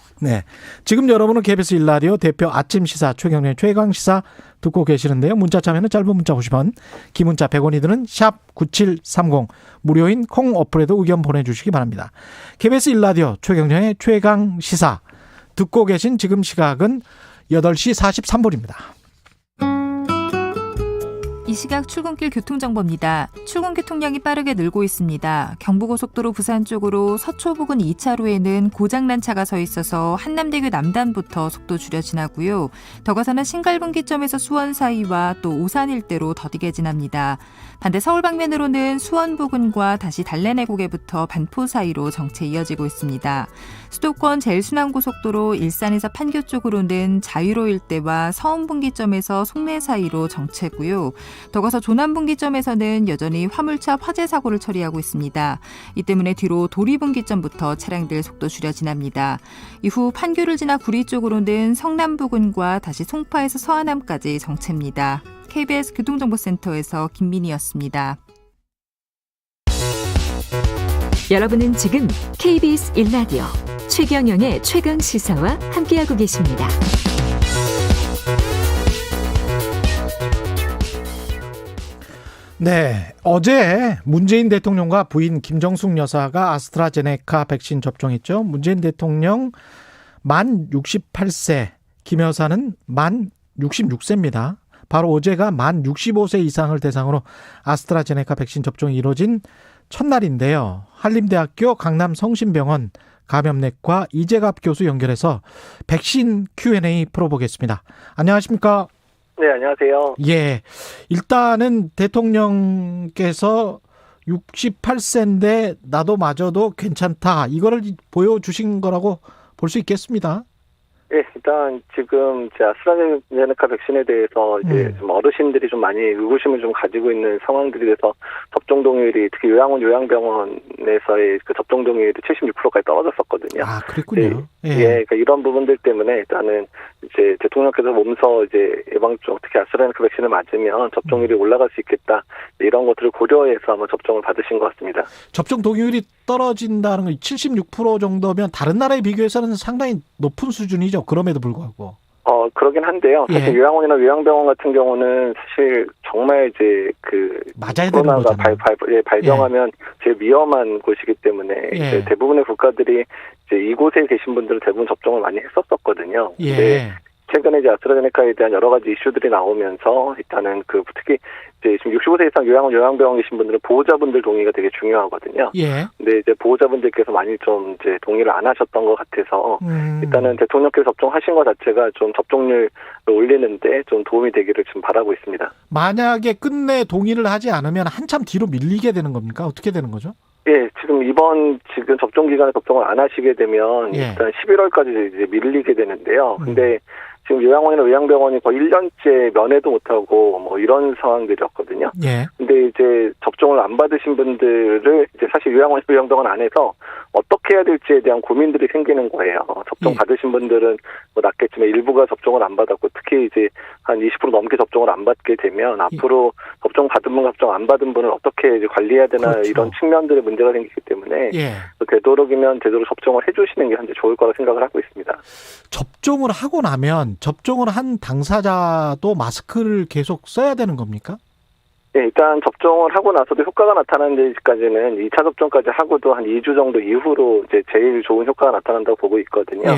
지금 여러분은 KBS 1라디오 대표 아침 시사 최경련의 최강시사 듣고 계시는데요. 문자 참여는 짧은 문자 50원, 긴 문자 100원이 드는 샵 9730 무료인 콩 어플에도 의견 보내주시기 바랍니다. KBS 1라디오 최경련의 최강시사 듣고 계신 지금 시각은 8시 43분입니다. 이 시각 출근길 교통정보입니다. 출근 교통량이 빠르게 늘고 있습니다. 경부고속도로 부산 쪽으로 서초 부근 2차로에는 고장난 차가 서 있어서 한남대교 남단부터 속도 줄여 지나고요. 더 가서는 신갈분기점에서 수원 사이와 또 오산 일대로 더디게 지납니다. 반대 서울 방면으로는 수원 부근과 다시 달래내고개부터 반포 사이로 정체 이어지고 있습니다. 수도권 제일순환고속도로 일산에서 판교 쪽으로는 자유로 일대와 서운분기점에서 송내 사이로 정체고요. 더 가서 조남분기점에서는 여전히 화물차 화재 사고를 처리하고 있습니다. 이 때문에 뒤로 도리분기점부터 차량들 속도 줄여 지납니다. 이후 판교를 지나 구리 쪽으로는 성남 부근과 다시 송파에서 서안암까지 정체입니다. KBS 교통정보센터에서 김민희였습니다. 여러분은 지금 KBS 1라디오 최경영의 최강시사와 함께하고 계십니다. 네, 어제 문재인 대통령과 부인 김정숙 여사가 아스트라제네카 백신 접종했죠. 문재인 대통령 만 68세, 김 여사는 만 66세입니다. 바로 어제가 만 65세 이상을 대상으로 아스트라제네카 백신 접종이 이루어진 첫날인데요. 한림대학교 강남성심병원 감염내과 이재갑 교수 연결해서 백신 Q&A 풀어보겠습니다. 안녕하십니까? 네, 안녕하세요. 예. 일단은 대통령께서 68세인데 나도 맞아도 괜찮다. 이거를 보여주신 거라고 볼 수 있겠습니다. 네, 일단 지금 아스트라제네카 백신에 대해서 이제 좀 어르신들이 좀 많이 의구심을 좀 가지고 있는 상황들이 돼서 접종 동의율이 특히 요양원 요양병원에서의 그 접종 동의율이 76%까지 떨어졌었거든요. 아, 그랬군요. 예, 그러니까 이런 부분들 때문에 일단은 이제 대통령께서 몸소 이제 예방종 특히 아스트라제네카 백신을 맞으면 접종률이 올라갈 수 있겠다 이런 것들을 고려해서 한번 접종을 받으신 것 같습니다. 접종 동의율이 떨어진다는 건 76% 정도면 다른 나라에 비교해서는 상당히 높은 수준이죠. 그럼에도 불구하고. 그러긴 한데요. 사실 요양원이나 요양병원 같은 경우는 사실 정말 이제 그 맞아야 되는 코로나가 거잖아요. 발병하면 제일 위험한 곳이기 때문에 이제 대부분의 국가들이 이제 이곳에 계신 분들은 대부분 접종을 많이 했었거든요. 근데 최근에 이제 아스트라제네카에 대한 여러 가지 이슈들이 나오면서 일단은 그 특히 이제 지금 65세 이상 요양원 요양병원 계신 분들은 보호자분들 동의가 되게 중요하거든요. 근데 이제 보호자분들께서 많이 좀 이제 동의를 안 하셨던 것 같아서 일단은 대통령께서 접종하신 것 자체가 좀 접종률을 올리는데 좀 도움이 되기를 좀 바라고 있습니다. 만약에 끝내 동의를 하지 않으면 한참 뒤로 밀리게 되는 겁니까? 어떻게 되는 거죠? 예, 지금 접종 기간에 접종을 안 하시게 되면 일단 11월까지 이제 밀리게 되는데요. 근데 지금 요양원이나 요양병원이 거의 1년째 면회도 못하고 뭐 이런 상황들이었거든요. 근데 이제 접종을 안 받으신 분들을 이제 사실 요양원, 요양병원 안에서 어떻게 해야 될지에 대한 고민들이 생기는 거예요. 접종 받으신 분들은 뭐 낫겠지만 일부가 접종을 안 받았고 특히 이제 한 20% 넘게 접종을 안 받게 되면 앞으로 접종 받은 분과 접종 안 받은 분을 어떻게 이제 관리해야 되나 이런 측면들의 문제가 생기기 때문에 되도록이면 제대로 접종을 해주시는 게 현재 좋을 거라 생각을 하고 있습니다. 접종을 하고 나면 접종을 한 당사자도 마스크를 계속 써야 되는 겁니까? 네, 일단 접종을 하고 나서도 효과가 나타나는 데까지는 2차 접종까지 하고도 한 2주 정도 이후로 이제 제일 좋은 효과가 나타난다고 보고 있거든요.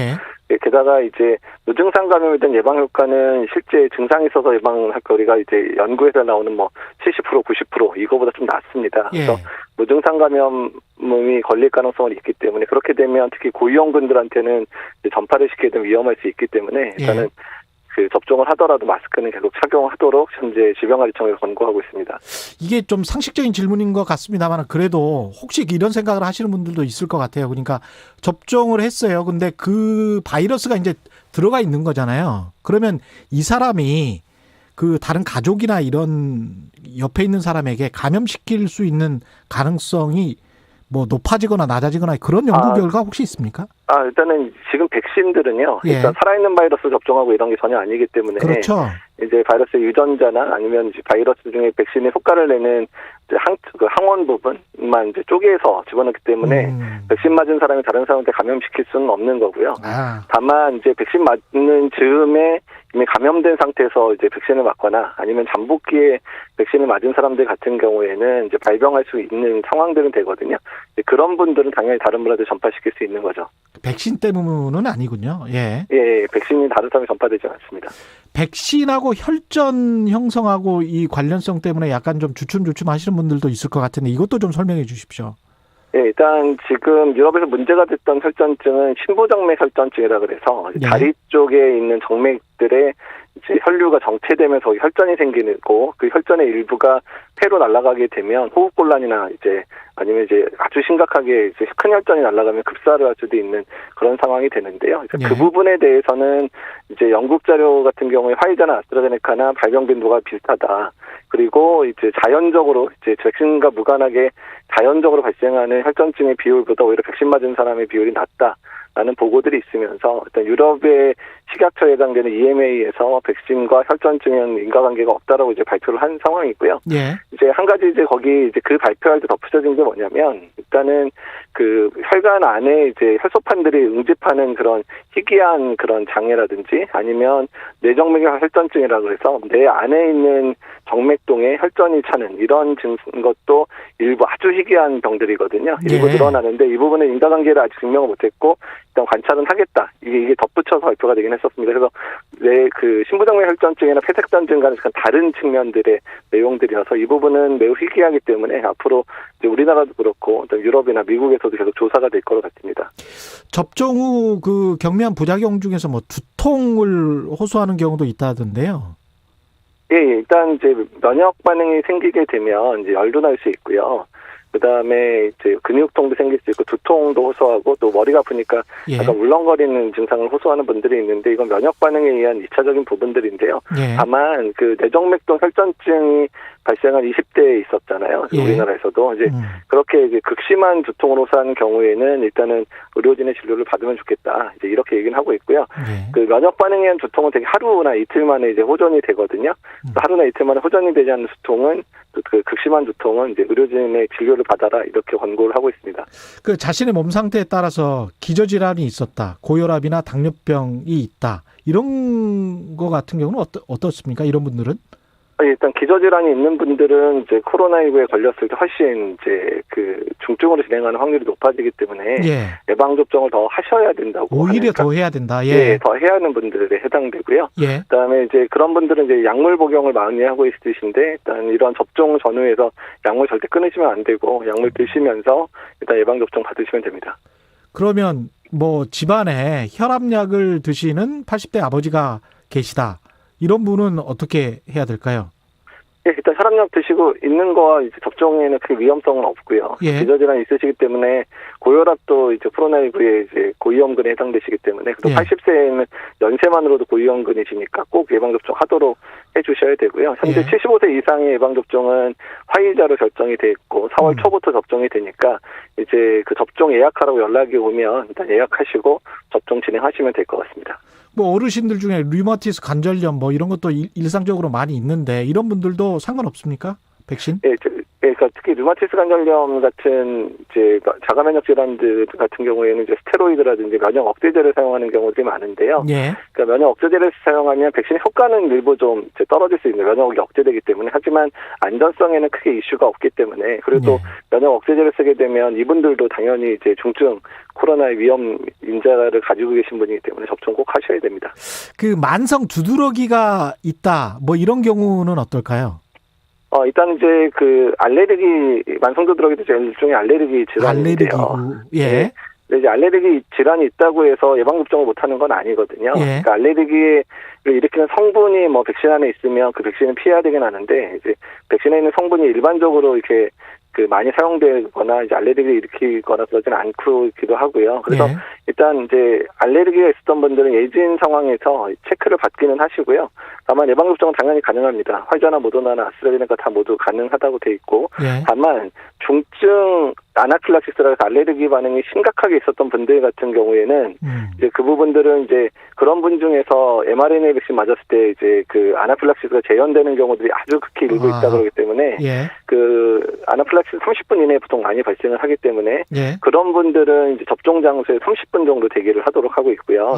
게다가 이제 무증상 감염에 대한 예방 효과는 실제 증상이 있어서 예방할 거리가 이제 연구에서 나오는 뭐 70%, 90% 이거보다 좀 낮습니다. 그래서 무증상 감염이 걸릴 가능성이 있기 때문에 그렇게 되면 특히 고위험군들한테는 전파를 시키게 되면 위험할 수 있기 때문에 일단은 그 접종을 하더라도 마스크는 계속 착용하도록 현재 질병관리청에서 권고하고 있습니다. 이게 좀 상식적인 질문인 것 같습니다만 그래도 혹시 이런 생각을 하시는 분들도 있을 것 같아요. 그러니까 접종을 했어요. 근데 그 바이러스가 이제 들어가 있는 거잖아요. 그러면 이 사람이 그 다른 가족이나 이런 옆에 있는 사람에게 감염시킬 수 있는 가능성이 뭐 높아지거나 낮아지거나 그런 연구 결과 혹시 있습니까? 일단은 지금 백신들은요. 일단 살아있는 바이러스 접종하고 이런 게 전혀 아니기 때문에 이제 바이러스의 유전자나 아니면 이제 바이러스 중에 백신의 효과를 내는 이제 항원 부분만 이제 쪼개서 집어넣기 때문에 백신 맞은 사람이 다른 사람한테 감염시킬 수는 없는 거고요. 다만 이제 백신 맞는 즈음에 이미 감염된 상태에서 이제 백신을 맞거나 아니면 잠복기에 백신을 맞은 사람들 같은 경우에는 이제 발병할 수 있는 상황들은 되거든요. 그런 분들은 당연히 다른 분한테 전파시킬 수 있는 거죠. 백신 때문은 아니군요. 예, 백신이 다른 사람에 전파되지 않습니다. 백신하고 혈전 형성하고 이 관련성 때문에 약간 좀 주춤주춤 하시는 분들도 있을 것 같은데 이것도 좀 설명해 주십시오. 예, 일단 지금 유럽에서 문제가 됐던 혈전증은 신부정맥 혈전증이라 그래서 다리 쪽에 있는 정맥들의 이제 혈류가 정체되면서 혈전이 생기고 그 혈전의 일부가 폐로 날아가게 되면 호흡곤란이나 이제 아니면 이제 아주 심각하게 이제 큰 혈전이 날아가면 급사를 할 수도 있는 그런 상황이 되는데요. 그 부분에 대해서는 이제 영국 자료 같은 경우에 화이자나 아스트라제네카나 발병 빈도가 비슷하다. 그리고 이제 자연적으로 이제 백신과 무관하게 자연적으로 발생하는 혈전증의 비율보다 오히려 백신 맞은 사람의 비율이 낮다라는 보고들이 있으면서 일단 유럽의 식약처에 해당되는 EMA에서 백신과 혈전증은 인과관계가 없다라고 이제 발표를 한 상황이고요. 예. 이제 한 가지 이제 거기 이제 그 발표할 때 덧붙여진 게 뭐냐면 일단은 그 혈관 안에 이제 혈소판들이 응집하는 그런 희귀한 그런 장애라든지 아니면 뇌정맥의 혈전증이라고 해서 뇌 안에 있는 정맥동에 혈전이 차는 이런 것도 일부 아주 희귀한 병들이거든요. 일부 늘어나는데 이 부분은 인과관계를 아직 증명을 못했고 일단 관찰은 하겠다. 이게 덧붙여서 발표가 되긴 했었습니다. 그래서 그 신부정맥 혈전증이나 폐색전증과는 약간 다른 측면들의 내용들이어서 이 부분은 매우 희귀하기 때문에 앞으로 이제 우리나라도 그렇고 유럽이나 미국에서도 계속 조사가 될 거로 같습니다. 접종 후 그 경미한 부작용 중에서 뭐 두통을 호소하는 경우도 있다던데요. 예, 일단 이제 면역 반응이 생기게 되면 이제 열도 날 수 있고요. 그다음에 이제 근육통도 생길 수 있고 두통도 호소하고 또 머리가 아프니까 약간 울렁거리는 증상을 호소하는 분들이 있는데 이건 면역 반응에 의한 2차적인 부분들인데요. 다만 그 뇌정맥동 혈전증이 발생한 20대에 있었잖아요. 우리나라에서도 이제 그렇게 이제 극심한 두통을 호소하는 경우에는 일단은 의료진의 진료를 받으면 좋겠다. 이제 이렇게 얘기는 하고 있고요. 그 면역 반응에 의한 두통은 되게 하루나 이틀 만에 이제 호전이 되거든요. 하루나 이틀 만에 호전이 되지 않는 두통은 그 극심한 두통은 이제 의료진의 진료를 받아라 이렇게 권고를 하고 있습니다. 그 자신의 몸 상태에 따라서 기저질환이 있었다, 고혈압이나 당뇨병이 있다 이런 거 같은 경우는 어떻습니까? 이런 분들은? 일단 기저질환이 있는 분들은 이제 코로나19에 걸렸을 때 훨씬 이제 그 중증으로 진행하는 확률이 높아지기 때문에 예방 접종을 더 하셔야 된다고. 오히려 더 해야 된다. 더 해야 하는 분들에 해당되고요. 그다음에 이제 그런 분들은 이제 약물 복용을 많이 하고 있으신데 일단 이런 접종 전후에서 약물 절대 끊으시면 안 되고 약물 드시면서 일단 예방 접종 받으시면 됩니다. 그러면 뭐 집안에 혈압약을 드시는 80대 아버지가 계시다. 이런 분은 어떻게 해야 될까요? 일단 혈압약 드시고 있는 거와 이제 접종에는 그 위험성은 없고요. 기저질환이 있으시기 때문에 고혈압도 이제 코로나19에 이제 고위험군에 해당되시기 때문에 그리고 80세에는 연세만으로도 고위험군이시니까 꼭 예방접종 하도록 해주셔야 되고요. 현재 75세 이상의 예방접종은 화이자로 결정이 돼 있고 4월 초부터 접종이 되니까 이제 그 접종 예약하라고 연락이 오면 일단 예약하시고 접종 진행하시면 될 것 같습니다. 뭐 어르신들 중에 류마티스 관절염 뭐 이런 것도 일상적으로 많이 있는데 이런 분들도 상관없습니까? 백신? 그러니까 특히 류마티스 관절염 같은 이제 자가 면역 질환들 같은 경우에는 이제 스테로이드라든지 면역 억제제를 사용하는 경우들이 많은데요. 그러니까 면역 억제제를 사용하면 백신의 효과는 일부 좀 이제 떨어질 수 있는 면역이 억제되기 때문에 하지만 안전성에는 크게 이슈가 없기 때문에 그리고 또 면역 억제제를 쓰게 되면 이분들도 당연히 이제 중증 코로나의 위험 인자를 가지고 계신 분이기 때문에 접종 꼭 하셔야 됩니다. 그 만성 두드러기가 있다 뭐 이런 경우는 어떨까요? 일단 이제 그 알레르기 만성 두드러기도 일종의 알레르기 질환인데요. 근데 이제 알레르기 질환이 있다고 해서 예방 접종을 못 하는 건 아니거든요. 그러니까 알레르기를 일으키는 성분이 뭐 백신 안에 있으면 그 백신은 피해야 되긴 하는데 이제 백신에 있는 성분이 일반적으로 이렇게 그 많이 사용되거나 이제 알레르기를 일으키거나 그러지는 않기도 하고요. 그래서 일단 이제 알레르기가 있었던 분들은 예진 상황에서 체크를 받기는 하시고요. 다만 예방접종은 당연히 가능합니다. 화이자나 모더나나 아스트라제네카 다 모두 가능하다고 돼 있고 다만 중증 아나필락시스라고 해서 알레르기 반응이 심각하게 있었던 분들 같은 경우에는 이제 그 부분들은 이제 그런 분 중에서 mRNA 백신 맞았을 때 이제 그 아나필락시스가 재현되는 경우들이 아주 극히 일부 있다 그러기 때문에 그 아나필락시스 30분 이내에 보통 많이 발생을 하기 때문에 그런 분들은 이제 접종 장소에 30분 정도 대기를 하도록 하고 있고요.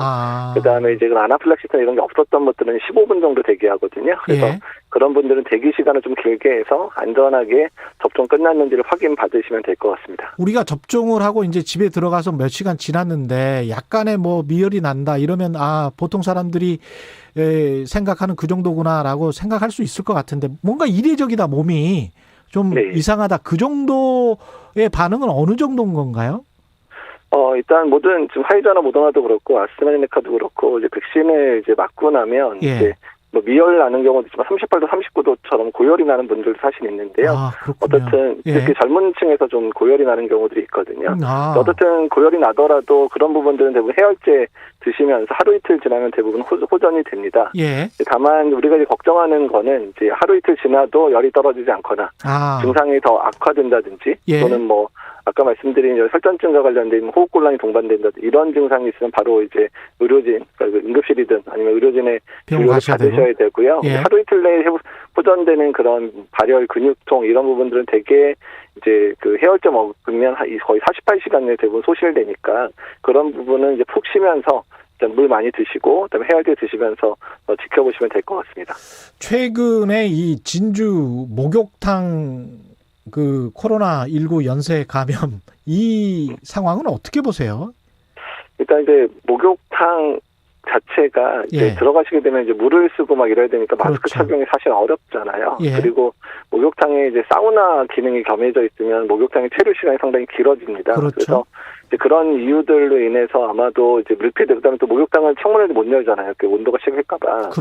그다음에 이제 아나필락시스나 이런 게 없었던 것들은 15분 정도 대기하거든요. 그래서 그런 분들은 대기 시간을 좀 길게 해서 안전하게 접종 끝났는지를 확인 받으시면 될 것 같습니다. 우리가 접종을 하고 이제 집에 들어가서 몇 시간 지났는데 약간의 뭐 미열이 난다 이러면 보통 사람들이 생각하는 그 정도구나라고 생각할 수 있을 것 같은데 뭔가 이례적이다 몸이 좀 이상하다 그 정도의 반응은 어느 정도인 건가요? 일단 모든 지금 화이자나 모더나도 그렇고 아스트라제네카도 그렇고 이제 백신을 이제 맞고 나면 이제 뭐 미열 나는 경우도 있지만 38도, 39도처럼 고열이 나는 분들도 사실 있는데요. 어쨌든 특히 젊은 층에서 좀 고열이 나는 경우들이 있거든요. 어쨌든 고열이 나더라도 그런 부분들은 대부분 해열제 드시면서 하루 이틀 지나면 대부분 호전이 됩니다. 다만 우리가 이제 걱정하는 거는 이제 하루 이틀 지나도 열이 떨어지지 않거나 증상이 더 악화된다든지 또는 뭐 아까 말씀드린 혈전증과 관련된 호흡곤란이 동반된다 이런 증상이 있으면 바로 이제 의료진, 그러니까 응급실이든 아니면 의료진의 진료를 받으셔야 되고요. 하루 이틀 내에 호전되는 그런 발열, 근육통 이런 부분들은 대개 이제 그 해열제 먹으면 거의 48시간 내에 대부분 소실되니까 그런 부분은 이제 푹 쉬면서 물 많이 드시고 그다음에 해열제 드시면서 지켜보시면 될 것 같습니다. 최근에 이 진주 목욕탕 그 코로나19 연쇄 감염 이 상황은 어떻게 보세요? 일단 이제 목욕탕 자체가 이제 들어가시게 되면 이제 물을 쓰고 막 이래야 되니까 마스크 착용이 사실 어렵잖아요. 그리고 목욕탕에 이제 사우나 기능이 겸해져 있으면 목욕탕의 체류 시간이 상당히 길어집니다. 그래서 이제 그런 이유들로 인해서 아마도 이제 밀폐되고 그다음에 또 목욕탕은 창문을 못 열잖아요. 그 온도가 식을까봐.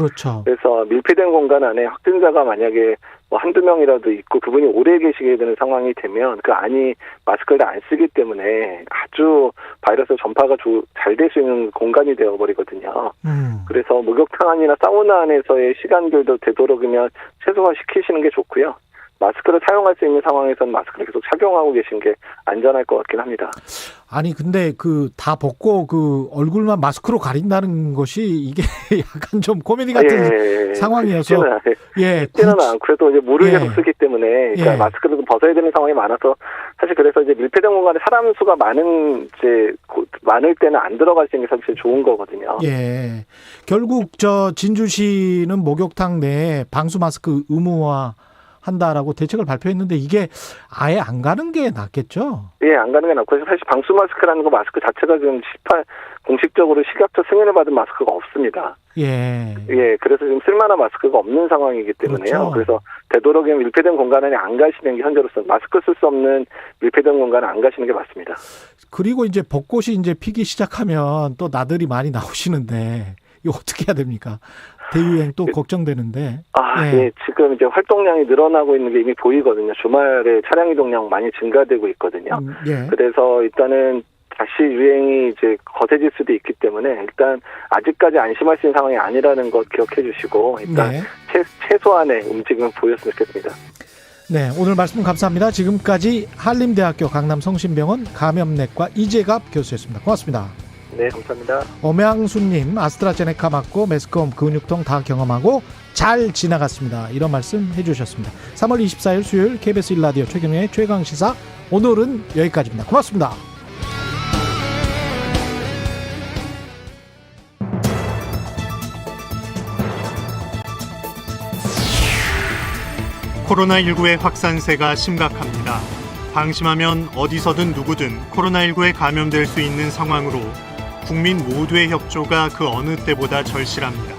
그래서 밀폐된 공간 안에 확진자가 만약에 뭐 한두 명이라도 있고 그분이 오래 계시게 되는 상황이 되면 그 안이 마스크를 안 쓰기 때문에 아주 바이러스 전파가 잘 될 수 있는 공간이 되어버리거든요. 그래서 목욕탕 안이나 사우나 안에서의 시간들도 되도록이면 최소화시키시는 게 좋고요. 마스크를 사용할 수 있는 상황에서는 마스크를 계속 착용하고 계신 게 안전할 것 같긴 합니다. 아니 근데 그 다 벗고 그 얼굴만 마스크로 가린다는 것이 이게 약간 좀 코미디 같은 상황이어서 쉽지는 않고 그래도 이제 물을 계속 쓰기 때문에 그러니까 마스크를 좀 벗어야 되는 상황이 많아서 사실 그래서 이제 밀폐된 공간에 사람 수가 많을 때는 안 들어가시는 게 사실 좋은 거거든요. 결국 저 진주시는 목욕탕 내에 방수 마스크 의무화 한다라고 대책을 발표했는데 이게 아예 안 가는 게 낫겠죠? 안 가는 게 낫고 사실 방수 마스크라는 거 마스크 자체가 지금 공식적으로 식약처 승인을 받은 마스크가 없습니다. 그래서 지금 쓸만한 마스크가 없는 상황이기 때문에요. 그래서 되도록이면 밀폐된 공간 안에 안 가시는 게 현재로서 마스크 쓸 수 없는 밀폐된 공간에 안 가시는 게 맞습니다. 그리고 이제 벚꽃이 이제 피기 시작하면 또 나들이 많이 나오시는데 이거 어떻게 해야 됩니까? 대유행 또 걱정되는데. 지금 이제 활동량이 늘어나고 있는 게 이미 보이거든요. 주말에 차량 이동량 많이 증가되고 있거든요. 그래서 일단은 다시 유행이 이제 거세질 수도 있기 때문에 일단 아직까지 안심할 수 있는 상황이 아니라는 것 기억해 주시고 일단 최소한의 움직임을 보였으면 좋겠습니다. 오늘 말씀 감사합니다. 지금까지 한림대학교 강남성심병원 감염내과 이재갑 교수였습니다. 고맙습니다. 네, 감사합니다. 엄양수님, 아스트라제네카 맞고 메스꺼움, 근육통 다 경험하고 잘 지나갔습니다. 이런 말씀 해주셨습니다. 3월 24일 수요일 KBS 1라디오 최경영의 최강시사 오늘은 여기까지입니다. 고맙습니다. 코로나19의 확산세가 심각합니다. 방심하면 어디서든 누구든 코로나19에 감염될 수 있는 상황으로 국민 모두의 협조가 그 어느 때보다 절실합니다.